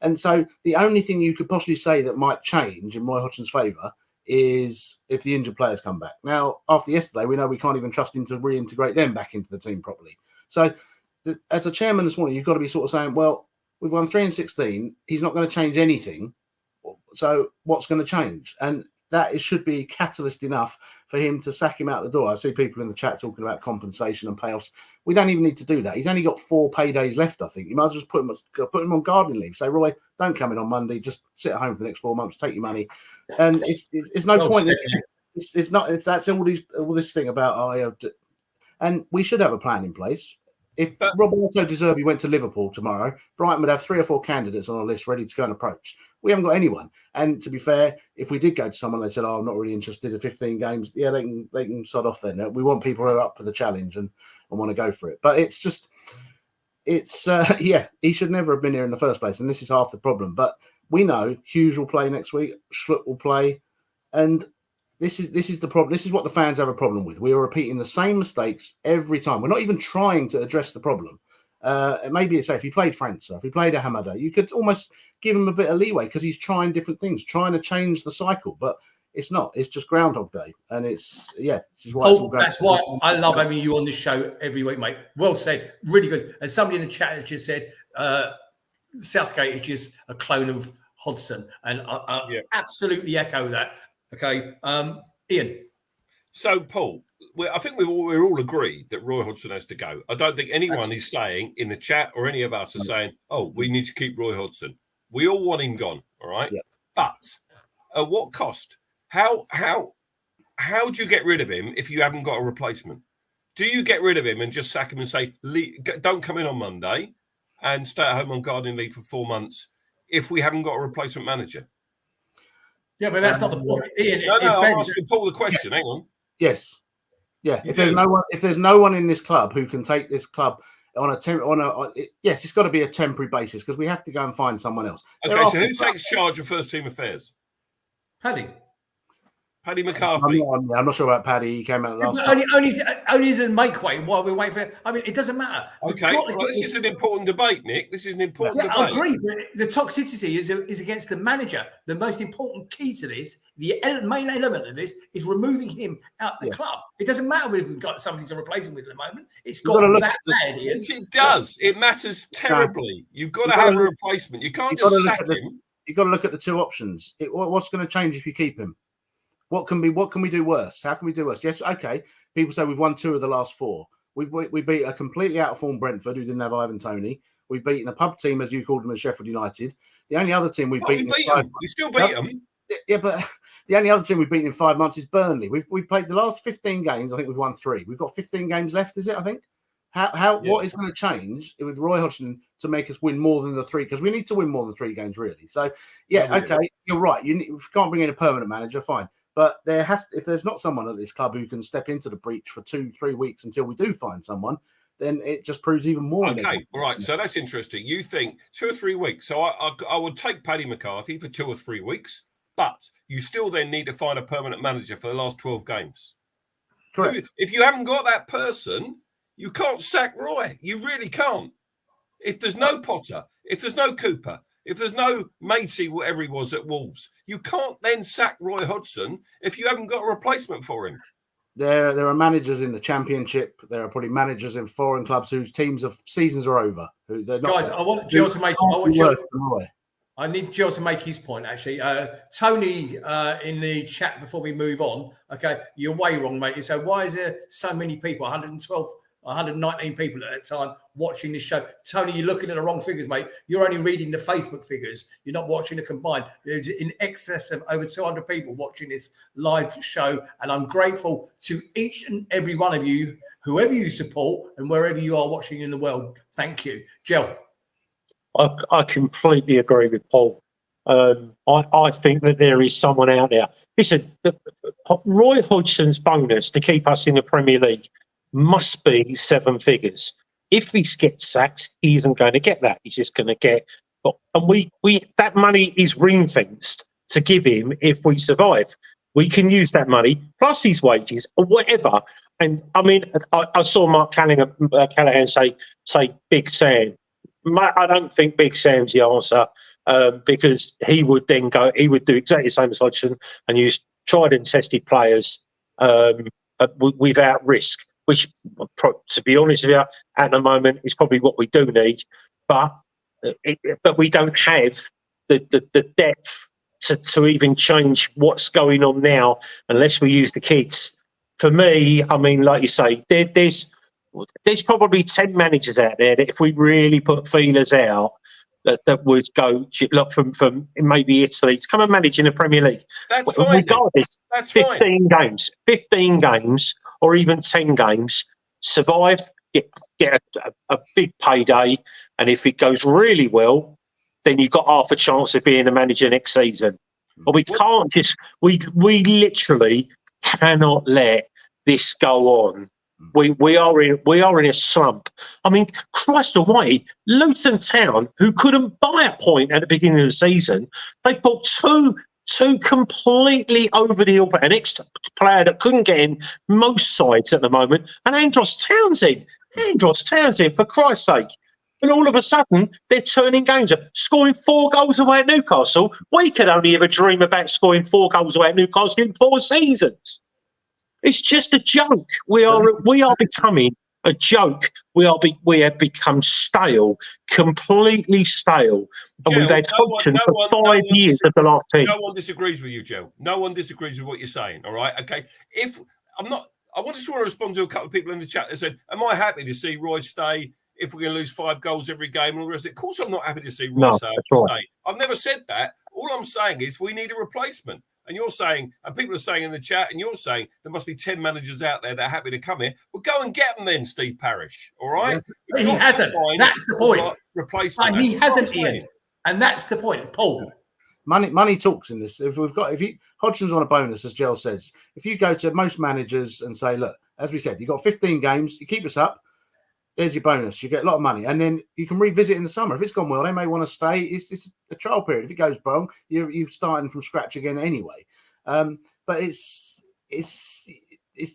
And so the only thing you could possibly say that might change in Roy Hodgson's favour is if the injured players come back. Now, after yesterday, we know we can't even trust him to reintegrate them back into the team properly. So as a chairman this morning, you've got to be sort of saying, well, we've won 3 in 16. He's not going to change anything. So what's going to change? And that should be catalyst enough for him to sack him out the door. I see people in the chat talking about compensation and payoffs. We don't even need to do that. He's only got 4 paydays left, I think. You might as well just put him on gardening leave. Say, Roy, don't come in on Monday. Just sit at home for the next 4 months, take your money. And it's no point. That's all this thing about, and we should have a plan in place. If Roberto De Zerbi went to Liverpool tomorrow, Brighton would have 3 or 4 candidates on our list ready to go and approach. We haven't got anyone. And to be fair, if we did go to someone, they said, I'm not really interested in 15 games. Yeah, they can sod off then. We want people who are up for the challenge and want to go for it. But he should never have been here in the first place. And this is half the problem. But we know Hughes will play next week. Schlupp will play. And this is the problem. This is what the fans have a problem with. We are repeating the same mistakes every time. We're not even trying to address the problem. Maybe it's if he played França, if he played a Hamada, you could almost give him a bit of leeway because he's trying different things, trying to change the cycle. But it's not. It's just Groundhog Day, and this is why. That's why I love having you on this show every week, mate. Well said, really good. And somebody in the chat has just said Southgate is just a clone of Hodgson, and I absolutely echo that. Okay, Ian. So, Paul, I think we're all agreed that Roy Hodgson has to go. I don't think anyone is saying in the chat or any of us are saying, "Oh, we need to keep Roy Hodgson." We all want him gone, all right? Yeah. But at what cost? How do you get rid of him if you haven't got a replacement? Do you get rid of him and just sack him and say, "Don't come in on Monday," and stay at home on gardening leave for 4 months if we haven't got a replacement manager? Yeah, but that's not the point. Ian, I'm asking Paul the question. Hang on. Yes. Yeah. If there's no one in this club who can take this club on yes, it's got to be a temporary basis because we have to go and find someone else. Okay, so who takes charge of first team affairs? Paddy McCarthy. I'm not sure about Paddy. He came out last only as a make way while we're waiting for. I mean, it doesn't matter. Okay, this is an important debate, Nick. This is an important debate. I agree, but the toxicity is against the manager. The most important key to this, the main element of this, is removing him out the club. It doesn't matter if we've got somebody to replace him with at the moment. It's got that bad, Ian. It does. It matters terribly. You've got to have a replacement. You can't just sack him. You've got to look at the two options. What's going to change if you keep him? What can we do worse? How can we do worse? Yes, okay. People say we've won 2 of the last 4. We beat a completely out of form Brentford who didn't have Ivan Toney. We've beaten a pub team, as you called them, as Sheffield United. The only other team we've beaten. We still beat them. Yeah, but the only other team we've beaten in 5 months is Burnley. We've played the last 15 games. I think we've won 3. We've got 15 games left. Is it? I think. What is going to change with Roy Hodgson to make us win more than the 3? Because we need to win more than 3 games, really. So okay, you're right. You can't bring in a permanent manager, fine. But if there's not someone at this club who can step into the breach for 2-3 weeks until we do find someone, then it just proves even more. Okay, all right. So that's interesting. You think 2 or 3 weeks. So I would take Paddy McCarthy for 2 or 3 weeks, but you still then need to find a permanent manager for the last 12 games. Correct. If you haven't got that person, you can't sack Roy. You really can't. If there's no Potter, if there's no Cooper, if there's no Matey, whatever he was at Wolves, you can't then sack Roy Hodgson if you haven't got a replacement for him. There are managers in the Championship. There are probably managers in foreign clubs whose seasons are over. Guys, I want Joe to make. I need Joe to make his point. Actually, Tony in the chat before we move on. Okay, you're way wrong, mate. So why is there so many people? 119 people at that time watching this show. Tony, you're looking at the wrong figures, mate. You're only reading the Facebook figures. You're not watching the combined. There's in excess of over 200 people watching this live show. And I'm grateful to each and every one of you, whoever you support and wherever you are watching in the world. Thank you. Jill. I completely agree with Paul. I think that there is someone out there. Listen, Roy Hodgson's bonus to keep us in the Premier League must be 7 figures. If he gets sacked, he isn't going to get that. He's just going to get, and we that money is ring fenced to give him if we survive. We can use that money plus his wages or whatever. And I mean, I saw Mark Callaghan say Big Sam. I don't think Big Sam's the answer because he would then he would do exactly the same as Hodgson and use tried and tested players without risk. Which, to be honest with you, at the moment is probably what we do need, but we don't have the depth to even change what's going on now unless we use the kids. For me, I mean, like you say, there's probably 10 managers out there that if we really put feelers out, that would go look from maybe Italy to come and manage in the Premier League. That's fine. Regardless, that's 15 games, or even 10 games, survive, get a big payday, and if it goes really well, then you've got half a chance of being the manager next season. But we can't we literally cannot let this go on. We are in a slump. I mean, Christ almighty, Luton Town, who couldn't buy a point at the beginning of the season, they bought two completely over the hill, an ex-player that couldn't get in most sides at the moment, and Andros Townsend, for Christ's sake. And all of a sudden, they're turning games up, scoring 4 goals away at Newcastle. We could only ever dream about scoring 4 goals away at Newcastle in 4 seasons. It's just a joke. We are becoming a joke. We have become stale, completely stale. And we've had Hodgson for 5 years of the last 10. No one disagrees with you, Joe. No one disagrees with what you're saying. All right, okay. If I'm not. I just want to respond to a couple of people in the chat that said, "Am I happy to see Roy stay if we're going to lose 5 goals every game?" And all the rest. Of course, I'm not happy to see Roy stay. I've never said that. All I'm saying is we need a replacement. And you're saying, and people are saying in the chat, and you're saying there must be 10 managers out there that are happy to come here. Well, go and get them then, Steve Parrish. All right? Yeah. He hasn't. That's the point. Replacement. He hasn't, Ian. And that's the point, Paul. Money talks in this. If Hodgson's on a bonus, as Gel says, if you go to most managers and say, look, as we said, you've got 15 games, you keep us up, there's your bonus. You get a lot of money. And then you can revisit in the summer. If it's gone well, they may want to stay. It's a trial period. If it goes wrong, you're starting from scratch again anyway. But it's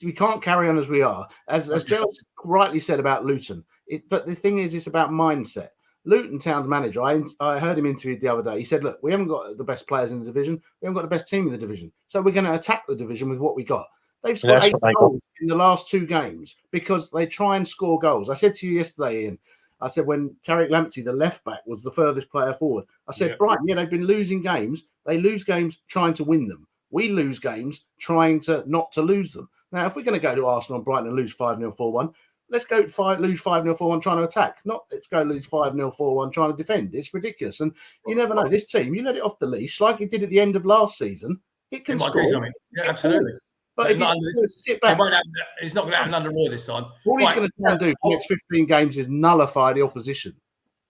we can't carry on as we are. As Gel rightly said about Luton. But the thing is, it's about mindset. Luton Town manager, I heard him interviewed the other day. He said, look, we haven't got the best players in the division. We haven't got the best team in the division. So we're going to attack the division with what we got. They've scored 8 goals in the last 2 games because they try and score goals. I said to you yesterday, Ian, I said when Tariq Lamptey, the left back, was the furthest player forward, I said, Brighton, they've been losing games. They lose games trying to win them. We lose games trying to not to lose them. Now, if we're going to go to Arsenal and Brighton and lose 5-0, 4-1, let's go lose 5-0, 4-1 trying to attack. Not let's go lose 5-0, 4-1 trying to defend. It's ridiculous. And you never know. This team, you let it off the leash like it did at the end of last season. It can score. Yeah, absolutely. But if sit back, it's not going to happen under Roy this time. All he's going to try and do for the next 15 games is nullify the opposition.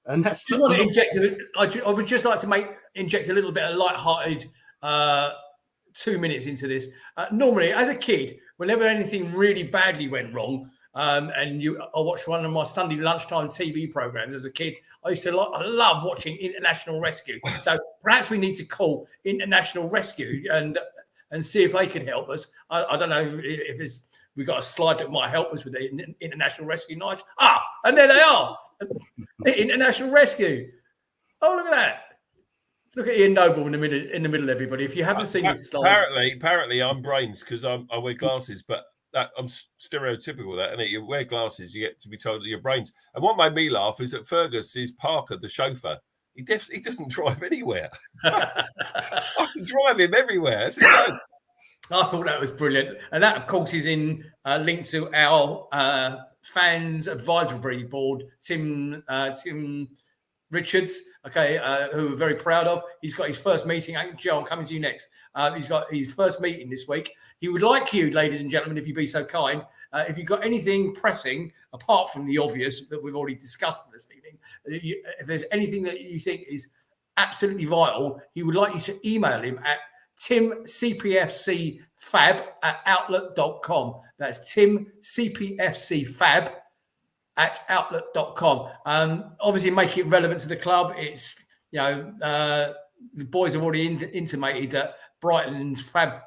And that's just want to inject. I would just like to inject a little bit of light-hearted 2 minutes into this. Normally, as a kid, whenever anything really badly went wrong, I watched one of my Sunday lunchtime TV programs as a kid. I love watching International Rescue. So perhaps we need to call International Rescue and see if they can help us. I don't know if we've got a slide that might help us with the International Rescue Night. And there they are, International Rescue. Oh, look at that. Look at Ian Noble in the middle, everybody. If you haven't seen this slide. Apparently I'm brains because I wear glasses, but I'm stereotypical that, and you wear glasses, you get to be told that your brains. And what made me laugh is that Fergus is Parker, the chauffeur. He doesn't drive anywhere. I can drive him everywhere. I thought that was brilliant, and that, of course, is in link to our fans advisory board, Tim Richards, who we're very proud of. He's got his first meeting. Joe, I'm coming to you next. He's got his first meeting this week. He would like you, ladies and gentlemen, if you'd be so kind, if you've got anything pressing, apart from the obvious that we've already discussed this evening, if there's anything that you think is absolutely vital, he would like you to email him at timcpfcfab@outlook.com. That's timcpfcfab@outlook.com. Obviously, make it relevant to the club. It's, the boys have already intimated that Brighton's Fab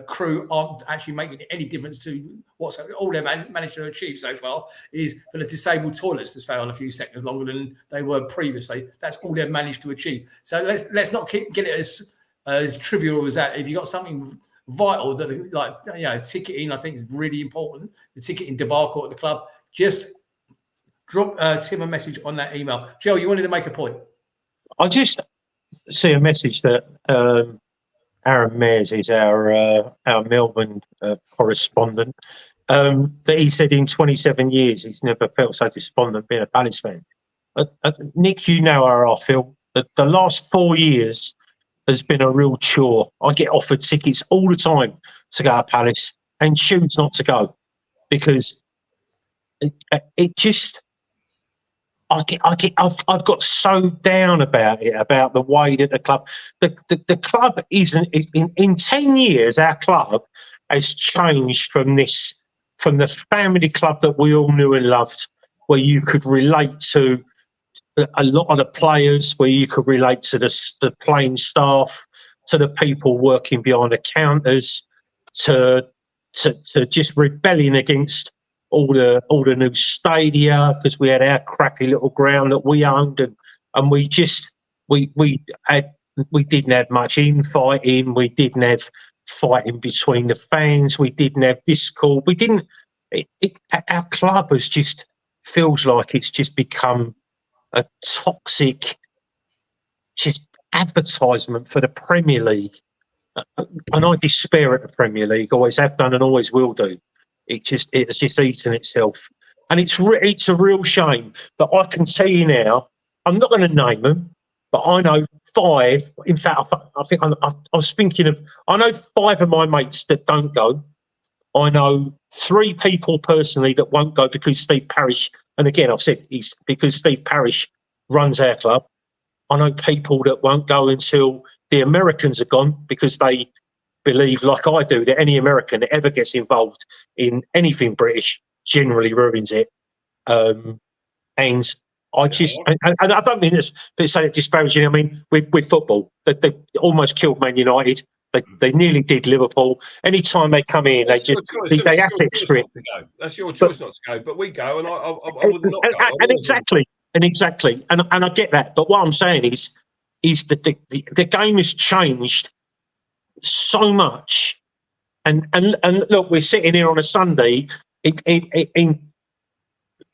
crew aren't actually making any difference to what's all they've managed to achieve so far is for the disabled toilets to stay on a few seconds longer than they were previously. That's all they've managed to achieve. So let's not get it as trivial as that. If you've got something vital that ticketing, I think is really important. The ticketing debacle at the club. Just drop Tim a message on that email. Joe, you wanted to make a point. I just see a message that Aaron Mears is our Melbourne correspondent. That he said in 27 years he's never felt so despondent being a Palace fan. Nick, you know how I feel. The last 4 years has been a real chore. I get offered tickets all the time to go to Palace and choose not to go because it just I've got so down about it, about the way that the club isn't in 10 years. Our club has changed from the family club that we all knew and loved, where you could relate to a lot of the players, where you could relate to the playing staff, to the people working behind the counters, to just rebelling against all the new stadia because we had our crappy little ground that we owned, and we didn't have much infighting. We didn't have fighting between the fans. We didn't have discord. We didn't. Our club has just feels like it's just become a toxic just advertisement for the Premier League. and I despair at the Premier League. Always have done and always will do. It's just eaten itself, and it's a real shame. But I can tell you now, I'm not going to name them, but I know 5. In fact, I think I was thinking of. I know 5 of my mates that don't go. I know 3 people personally that won't go because Steve Parish. And again, I've said he's because Steve Parish runs our club. I know people that won't go until the Americans are gone because they believe, like I do, that any American that ever gets involved in anything British generally ruins it. And I just, and I don't mean this, but say it disparaging. I mean, with football, they almost killed Man United. They nearly did Liverpool. Anytime they come in, they asset strip. That's your choice not to go, but we go, and I would not go. And exactly, and I get that. But what I'm saying is that the game has changed so much, and look, we're sitting here on a Sunday. It's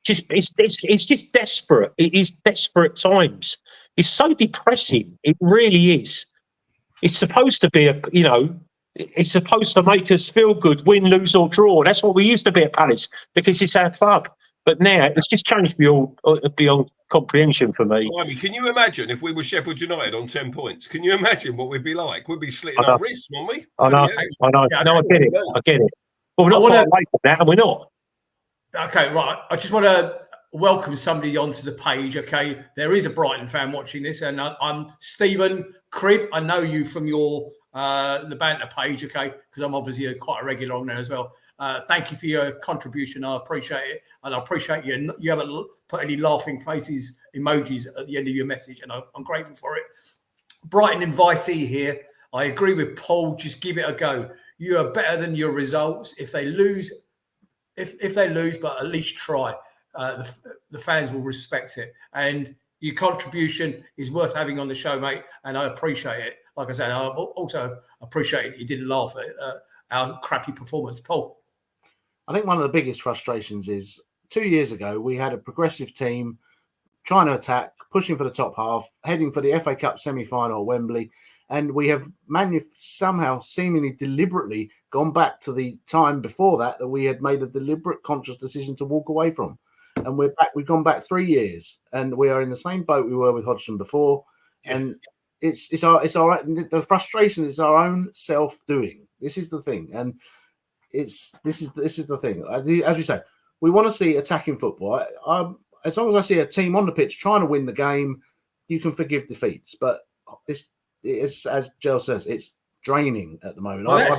just desperate. It is desperate times. It's so depressing. It really is. It's supposed to be it's supposed to make us feel good, win, lose or draw. That's what we used to be at Palace because it's our club. But now it's just changed beyond comprehension for me. Well, I mean, can you imagine if we were Sheffield United on 10 points? Can you imagine what we'd be like? We'd be slitting our wrists, wouldn't we? I know. Yeah, no, I get it. Well, we're not far away from that, and we're not. Okay, right. I just want to welcome somebody onto the page. Okay, there is a Brighton fan watching this, and I'm Stephen Cribb. I know you from your the banter page, okay, because I'm obviously quite a regular on there as well. Thank you for your contribution. I appreciate it, and I appreciate you haven't put any laughing faces emojis at the end of your message, and I'm grateful for it. Brighton invitee here. I agree with Paul. Just give it a go. You are better than your results. If they lose, if they lose, but at least try. The fans will respect it, and your contribution is worth having on the show, mate. And I appreciate it. Like I said, I also appreciate that you didn't laugh at our crappy performance, Paul. I think one of the biggest frustrations is 2 years ago we had a progressive team trying to attack, pushing for the top half, heading for the FA Cup semi-final at Wembley, and we have somehow seemingly deliberately gone back to the time before that we had made a deliberate, conscious decision to walk away from. And we're back. We've gone back 3 years, and we are in the same boat we were with Hodgson before. Yes. And it's our the frustration is our own self-doing. This is the thing, and this is the thing. As we say, we want to see attacking football. As long as I see a team on the pitch trying to win the game, you can forgive defeats. But it's as Jill says, it's draining at the moment. Well,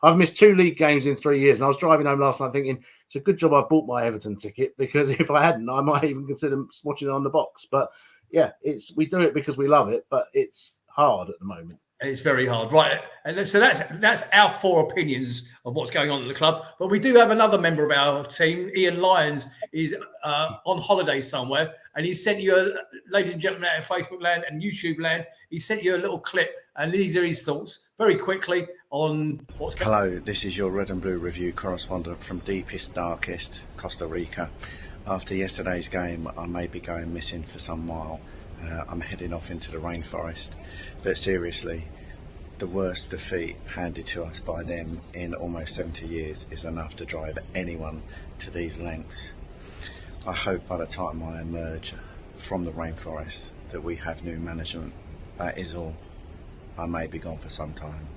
I've missed 2 league games in 3 years, and I was driving home last night thinking it's a good job I bought my Everton ticket, because if I hadn't, I might even consider watching it on the box. But yeah, we do it because we love it, but it's hard at the moment. It's very hard, right? And so that's our 4 opinions of what's going on at the club. But we do have another member of our team, Ian Lyons, is on holiday somewhere, and he sent you, ladies and gentlemen, out of Facebook land and YouTube land, he sent you a little clip, and these are his thoughts very quickly on what's going on. Hello, this is your Red and Blue Review correspondent from deepest, darkest Costa Rica. After yesterday's game, I may be going missing for some while. I'm heading off into the rainforest. But seriously, the worst defeat handed to us by them in almost 70 years is enough to drive anyone to these lengths. I hope by the time I emerge from the rainforest that we have new management. That is all. I may be gone for some time.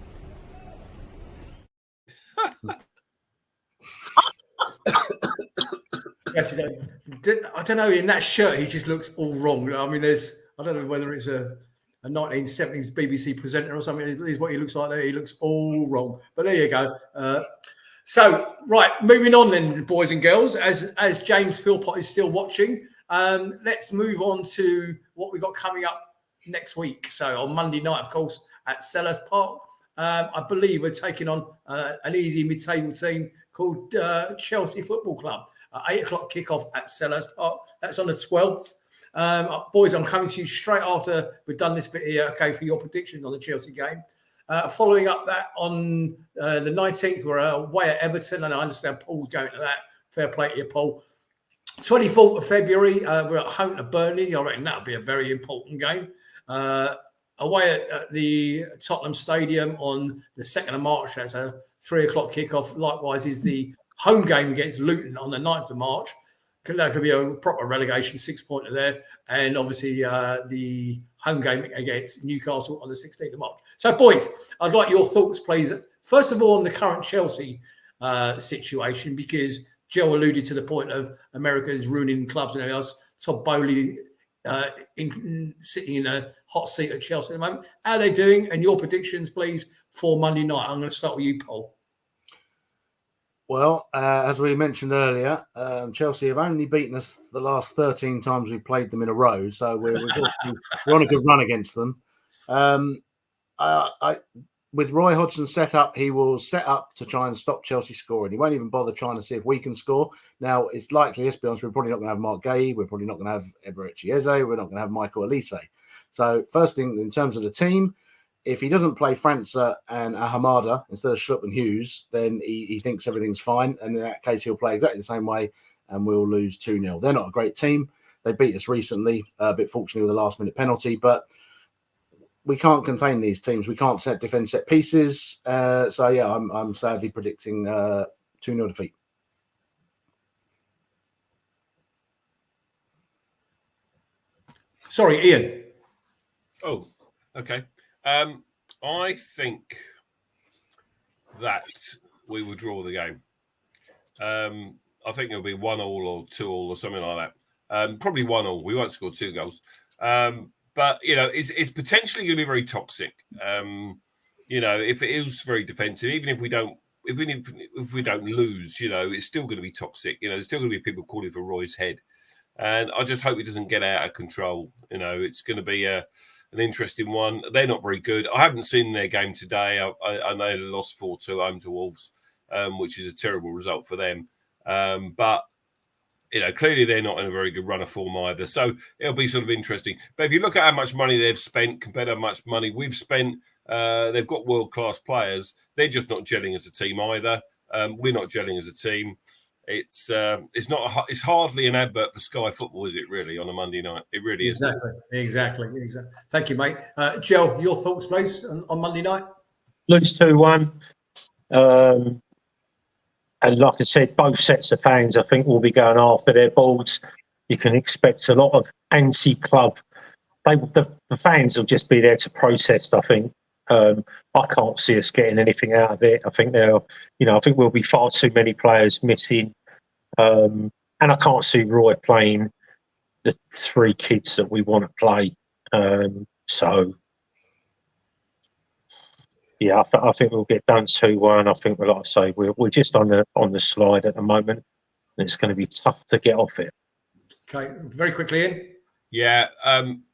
Yes, I don't know. In that shirt, he just looks all wrong. I mean, I don't know whether it's a 1970s BBC presenter or something. Is what he looks like there. He looks all wrong. But there you go. So, right, moving on then, boys and girls. As James Philpott is still watching, let's move on to what we've got coming up next week. So on Monday night, of course, at Selhurst Park, I believe we're taking on an easy mid-table team called Chelsea Football Club. 8 o'clock kickoff at Selhurst Park. That's on the 12th. Boys, I'm coming to you straight after we've done this bit here, okay, for your predictions on the Chelsea game. Following up that on the 19th, we're away at Everton, and I understand Paul's going to that. Fair play to you, Paul. 24th of February, we're at home to Burnley. I reckon that'll be a very important game. away at the Tottenham Stadium on the 2nd of March. That's a 3 o'clock kickoff. Likewise is the home game against Luton on the 9th of March. That could be a proper relegation 6-pointer there. And obviously the home game against Newcastle on the 16th of March. So, boys, I'd like your thoughts, please. First of all, on the current Chelsea situation, because Joe alluded to the point of America is ruining clubs and everything else. Todd Bowley sitting in a hot seat at Chelsea at the moment. How are they doing? And your predictions, please, for Monday night. I'm going to start with you, Paul. Well, as we mentioned earlier, Chelsea have only beaten us the last 13 times we've played them in a row. So we're on a good run against them. With Roy Hodgson set up, he will set up to try and stop Chelsea scoring. He won't even bother trying to see if we can score. Now, it's likely, let's be honest, we're probably not going to have Mark Gay. We're probably not going to have Eberechi Eze. We're not going to have Michael Elise. So first thing, in terms of the team, if he doesn't play França and Ahamada instead of Schlupp and Hughes, then he thinks everything's fine. And in that case, he'll play exactly the same way and we'll lose 2-0. They're not a great team. They beat us recently, a bit fortunately with a last-minute penalty, but we can't contain these teams. We can't defend set pieces. So, yeah, I'm sadly predicting 2-0 defeat. Sorry, Ian. Oh, okay. I think that we will draw the game. I think it'll be 1-1 or 2-2 or something like that. Probably 1-1. We won't score 2 goals. But, you know, it's potentially going to be very toxic. You know, if it is very defensive, even if we don't lose, you know, it's still going to be toxic. You know, there's still going to be people calling for Roy's head. And I just hope it doesn't get out of control. You know, it's going to be an interesting one. They're not very good. I haven't seen their game today. I know they lost 4-2 home to Wolves, which is a terrible result for them. But, you know, clearly they're not in a very good run of form either. So it'll be sort of interesting. But if you look at how much money they've spent compared to how much money we've spent, they've got world-class players. They're just not gelling as a team either. We're not gelling as a team. It's hardly an advert for Sky Football, is it really, on a Monday night? It really is. Exactly. Thank you, mate. Joe, your thoughts, please, on Monday night? Lose 2-1. And like I said, both sets of fans, I think, will be going after their balls. You can expect a lot of anti-club. The fans will just be there to protest, I think. I can't see us getting anything out of it. I think I think we'll be far too many players missing. And I can't see Roy playing the 3 kids that we want to play. So, yeah, I think we'll get done 2-1. I think, like I say, we're just on the slide at the moment. And it's going to be tough to get off it. Okay, very quickly, Ian. Yeah,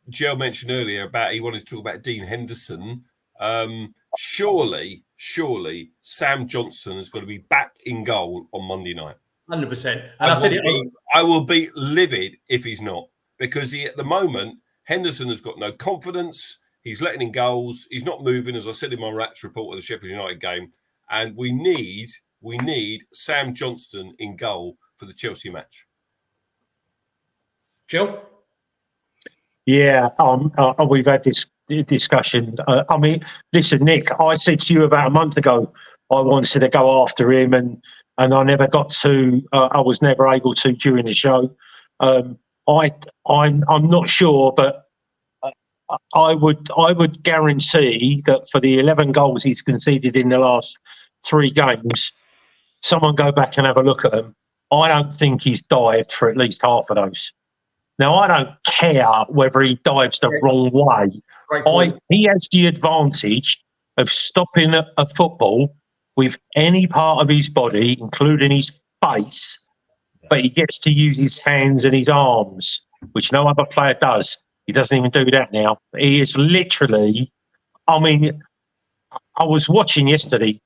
Joe mentioned earlier about he wanted to talk about Dean Henderson. Surely Sam Johnson is going to be back in goal on Monday night. 100%. And I'll tell you, I will be livid if he's not, because at the moment, Henderson has got no confidence. He's letting in goals. He's not moving, as I said in my Rats report of the Sheffield United game. And we need Sam Johnson in goal for the Chelsea match. Jill? Yeah, we've had this discussion. I mean, listen, Nick, I said to you about a month ago, I wanted to go after him, and I never got to. I was never able to during the show. I'm not sure, but I would guarantee that for the 11 goals he's conceded in the last 3 games, someone go back and have a look at them. I don't think he's dived for at least half of those. Now, I don't care whether he dives the wrong way. He has the advantage of stopping a football with any part of his body, including his face, but he gets to use his hands and his arms, which no other player does. He doesn't even do that now. He is literally, I mean, I was watching yesterday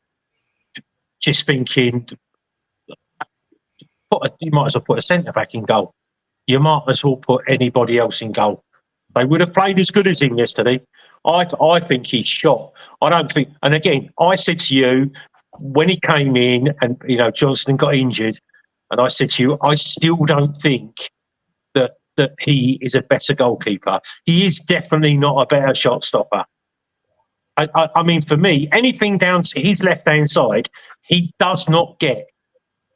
just thinking, you might as well put a centre-back in goal. You might as well put anybody else in goal. They would have played as good as him yesterday. I think he's shot. I don't think, and again, I said to you, when he came in and, Johnston got injured, and I said to you, I still don't think that that he is a better goalkeeper. He is definitely not a better shot stopper. I mean, for me, anything down to his left-hand side, he does not get.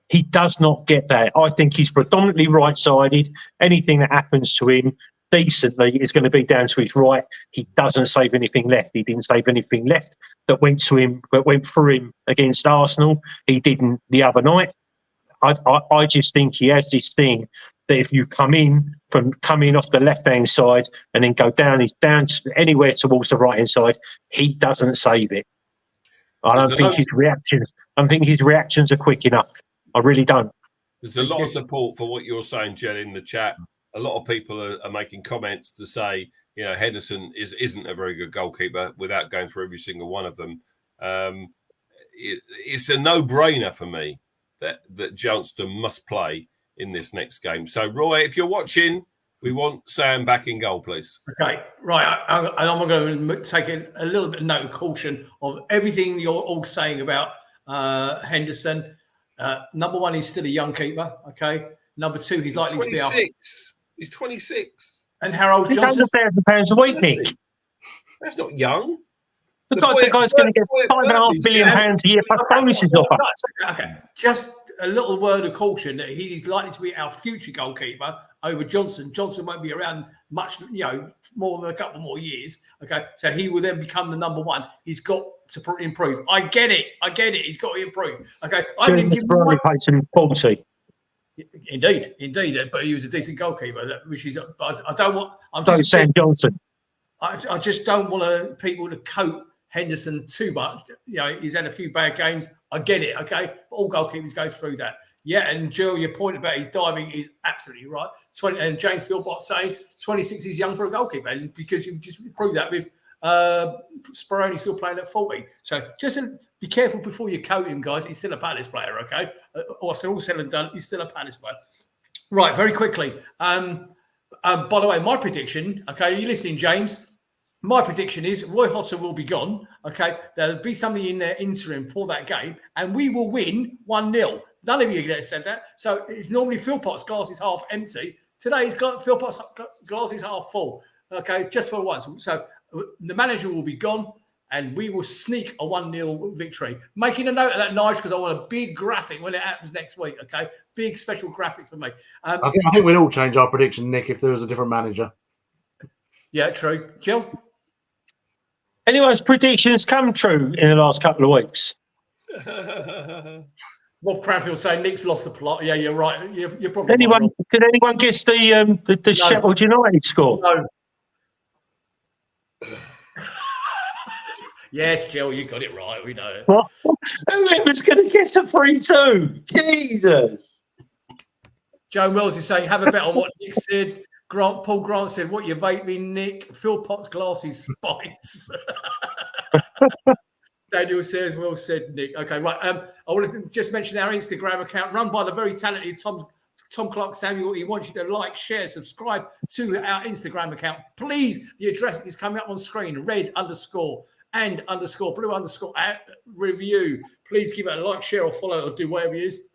He does not get that. I think he's predominantly right-sided. Anything that happens to him decently is going to be down to his right. He doesn't save anything left. He didn't save anything left that went through him against Arsenal. He didn't the other night. I just think he has this thing that if you come in off the left-hand side and then go down anywhere towards the right-hand side, he doesn't save it. I don't think his reactions are quick enough. I really don't. There's a lot of support for what you're saying, Jen, in the chat. A lot of people are making comments to say, Henderson isn't a very good goalkeeper without going through every single one of them. It's a no-brainer for me that Johnston must play in this next game. So, Roy, if you're watching, we want Sam back in goal, please. Okay, right. And I'm going to take a little bit of note of caution of everything you're all saying about Henderson. Number one, he's still a young keeper. Okay. Number two, he's likely to be up. He's 26. And how old He's Johnson? £100,000 a week, Nick. That's not young. The guy's going to get £5.5 billion a year plus bonuses off us. Okay, just a little word of caution that he's likely to be our future goalkeeper over Johnson. Johnson won't be around much, more than a couple more years. Okay, so he will then become the number one. He's got to improve. I get it. He's got to improve. Okay, I'm going to give him paid him 40. Indeed, but he was a decent goalkeeper, which is. I don't want. So Sam Johnson. I just don't want people to coat Henderson too much. He's had a few bad games. I get it, okay? But all goalkeepers go through that. Yeah, and Joe, your point about his diving is absolutely right. And James Philpott saying 26 is young for a goalkeeper, because you just proved that with Speroni still playing at 40. So just be careful before you coat him, guys. He's still a Palace player, okay? After all said and done, he's still a Palace player. Right, very quickly. By the way, my prediction, okay, are you listening, James? My prediction is Roy Hodgson will be gone. Okay, there'll be somebody in there interim for that game, and we will win 1-0. None of you said that. So it's normally Philpott's glass is half empty. Today, Philpott's glass is half full. Okay, just for once. So the manager will be gone, and we will sneak a 1-0 victory. Making a note of that, Nige, because I want a big graphic when it happens next week. Okay, big special graphic for me. I think we'd all change our prediction, Nick, if there was a different manager. Yeah, true. Jill? Anyone's predictions come true in the last couple of weeks? Rob Cranfield saying Nick's lost the plot. Yeah, you're right. You're probably right. Did anyone guess the Sheffield United score? No. Yes, Jill, you got it right. We know it. What? Who was going to guess a 3-2? Jesus. Joe Wells is saying, have a bet on what Nick said. Paul Grant said, what you vaping, Nick? Philpott's glasses spikes. Daniel says, well said, Nick. Okay, right. I want to just mention our Instagram account run by the very talented Tom Clark Samuel. He wants you to like, share, subscribe to our Instagram account. Please, the address is coming up on screen, red_blue_review. Please give it a like, share, or follow, or do whatever it is.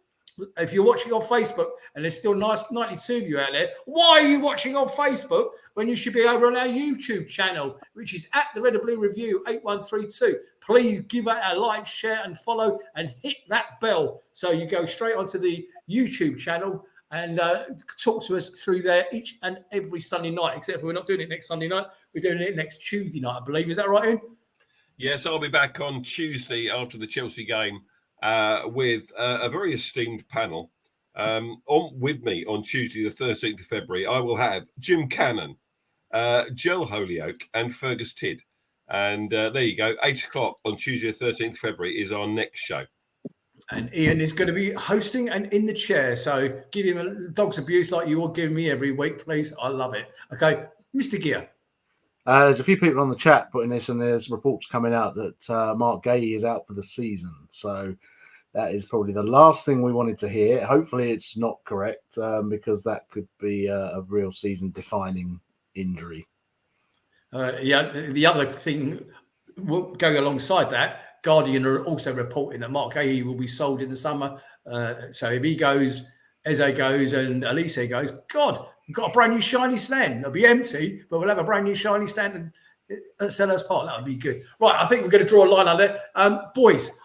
If you're watching on Facebook, and there's still 92 of you out there, why are you watching on Facebook when you should be over on our YouTube channel, which is at the Red and Blue Review 8132? Please give it a like, share, and follow, and hit that bell so you go straight onto the YouTube channel and talk to us through there each and every Sunday night, except for we're not doing it next Sunday night. We're doing it next Tuesday night, I believe. Is that right, Ian? Yes, I'll be back on Tuesday after the Chelsea game. With a very esteemed panel with me on Tuesday, the 13th of February. I will have Jim Cannon, Jill Holyoke, and Fergus Tidd. And there you go. 8 o'clock on Tuesday, the 13th of February is our next show. And Ian is going to be hosting and in the chair. So give him a dog's abuse like you will give me every week, please. I love it. Okay, Mr. Gear. There's a few people on the chat putting this, and there's reports coming out that Mark Gay is out for the season. So that is probably the last thing we wanted to hear. Hopefully it's not correct, because that could be a real season-defining injury. The other thing going alongside that, Guardian are also reporting that Mark Gay will be sold in the summer. So if he goes, Eze goes, and Elise goes, God, We've got a brand new shiny stand. It'll be empty, but we'll have a brand new shiny stand at Sellers Park. That would be good. Right, I think we're going to draw a line on there. Boys,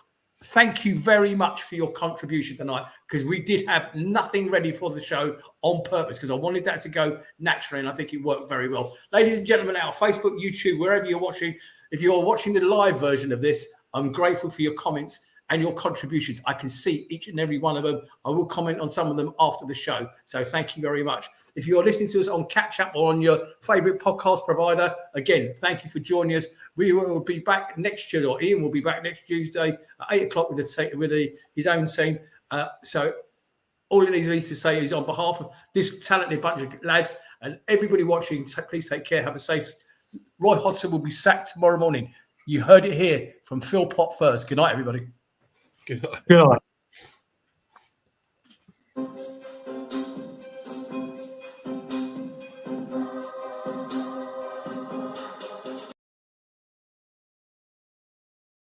thank you very much for your contribution tonight, because we did have nothing ready for the show on purpose, because I wanted that to go naturally, and I think it worked very well. Ladies and gentlemen, our Facebook, YouTube, wherever you're watching, if you're watching the live version of this, I'm grateful for your comments and your contributions. I can see each and every one of them. I will comment on some of them after the show. So thank you very much. If you're listening to us on Catch Up or on your favorite podcast provider, again, thank you for joining us. We will be back next Tuesday, or Ian will be back next Tuesday at 8 o'clock with his own team. So all it needs me to say is, on behalf of this talented bunch of lads and everybody watching, please take care. Have a safe. Roy Hodgson will be sacked tomorrow morning. You heard it here from Phil Pott first. Good night, everybody. Good night. Good night.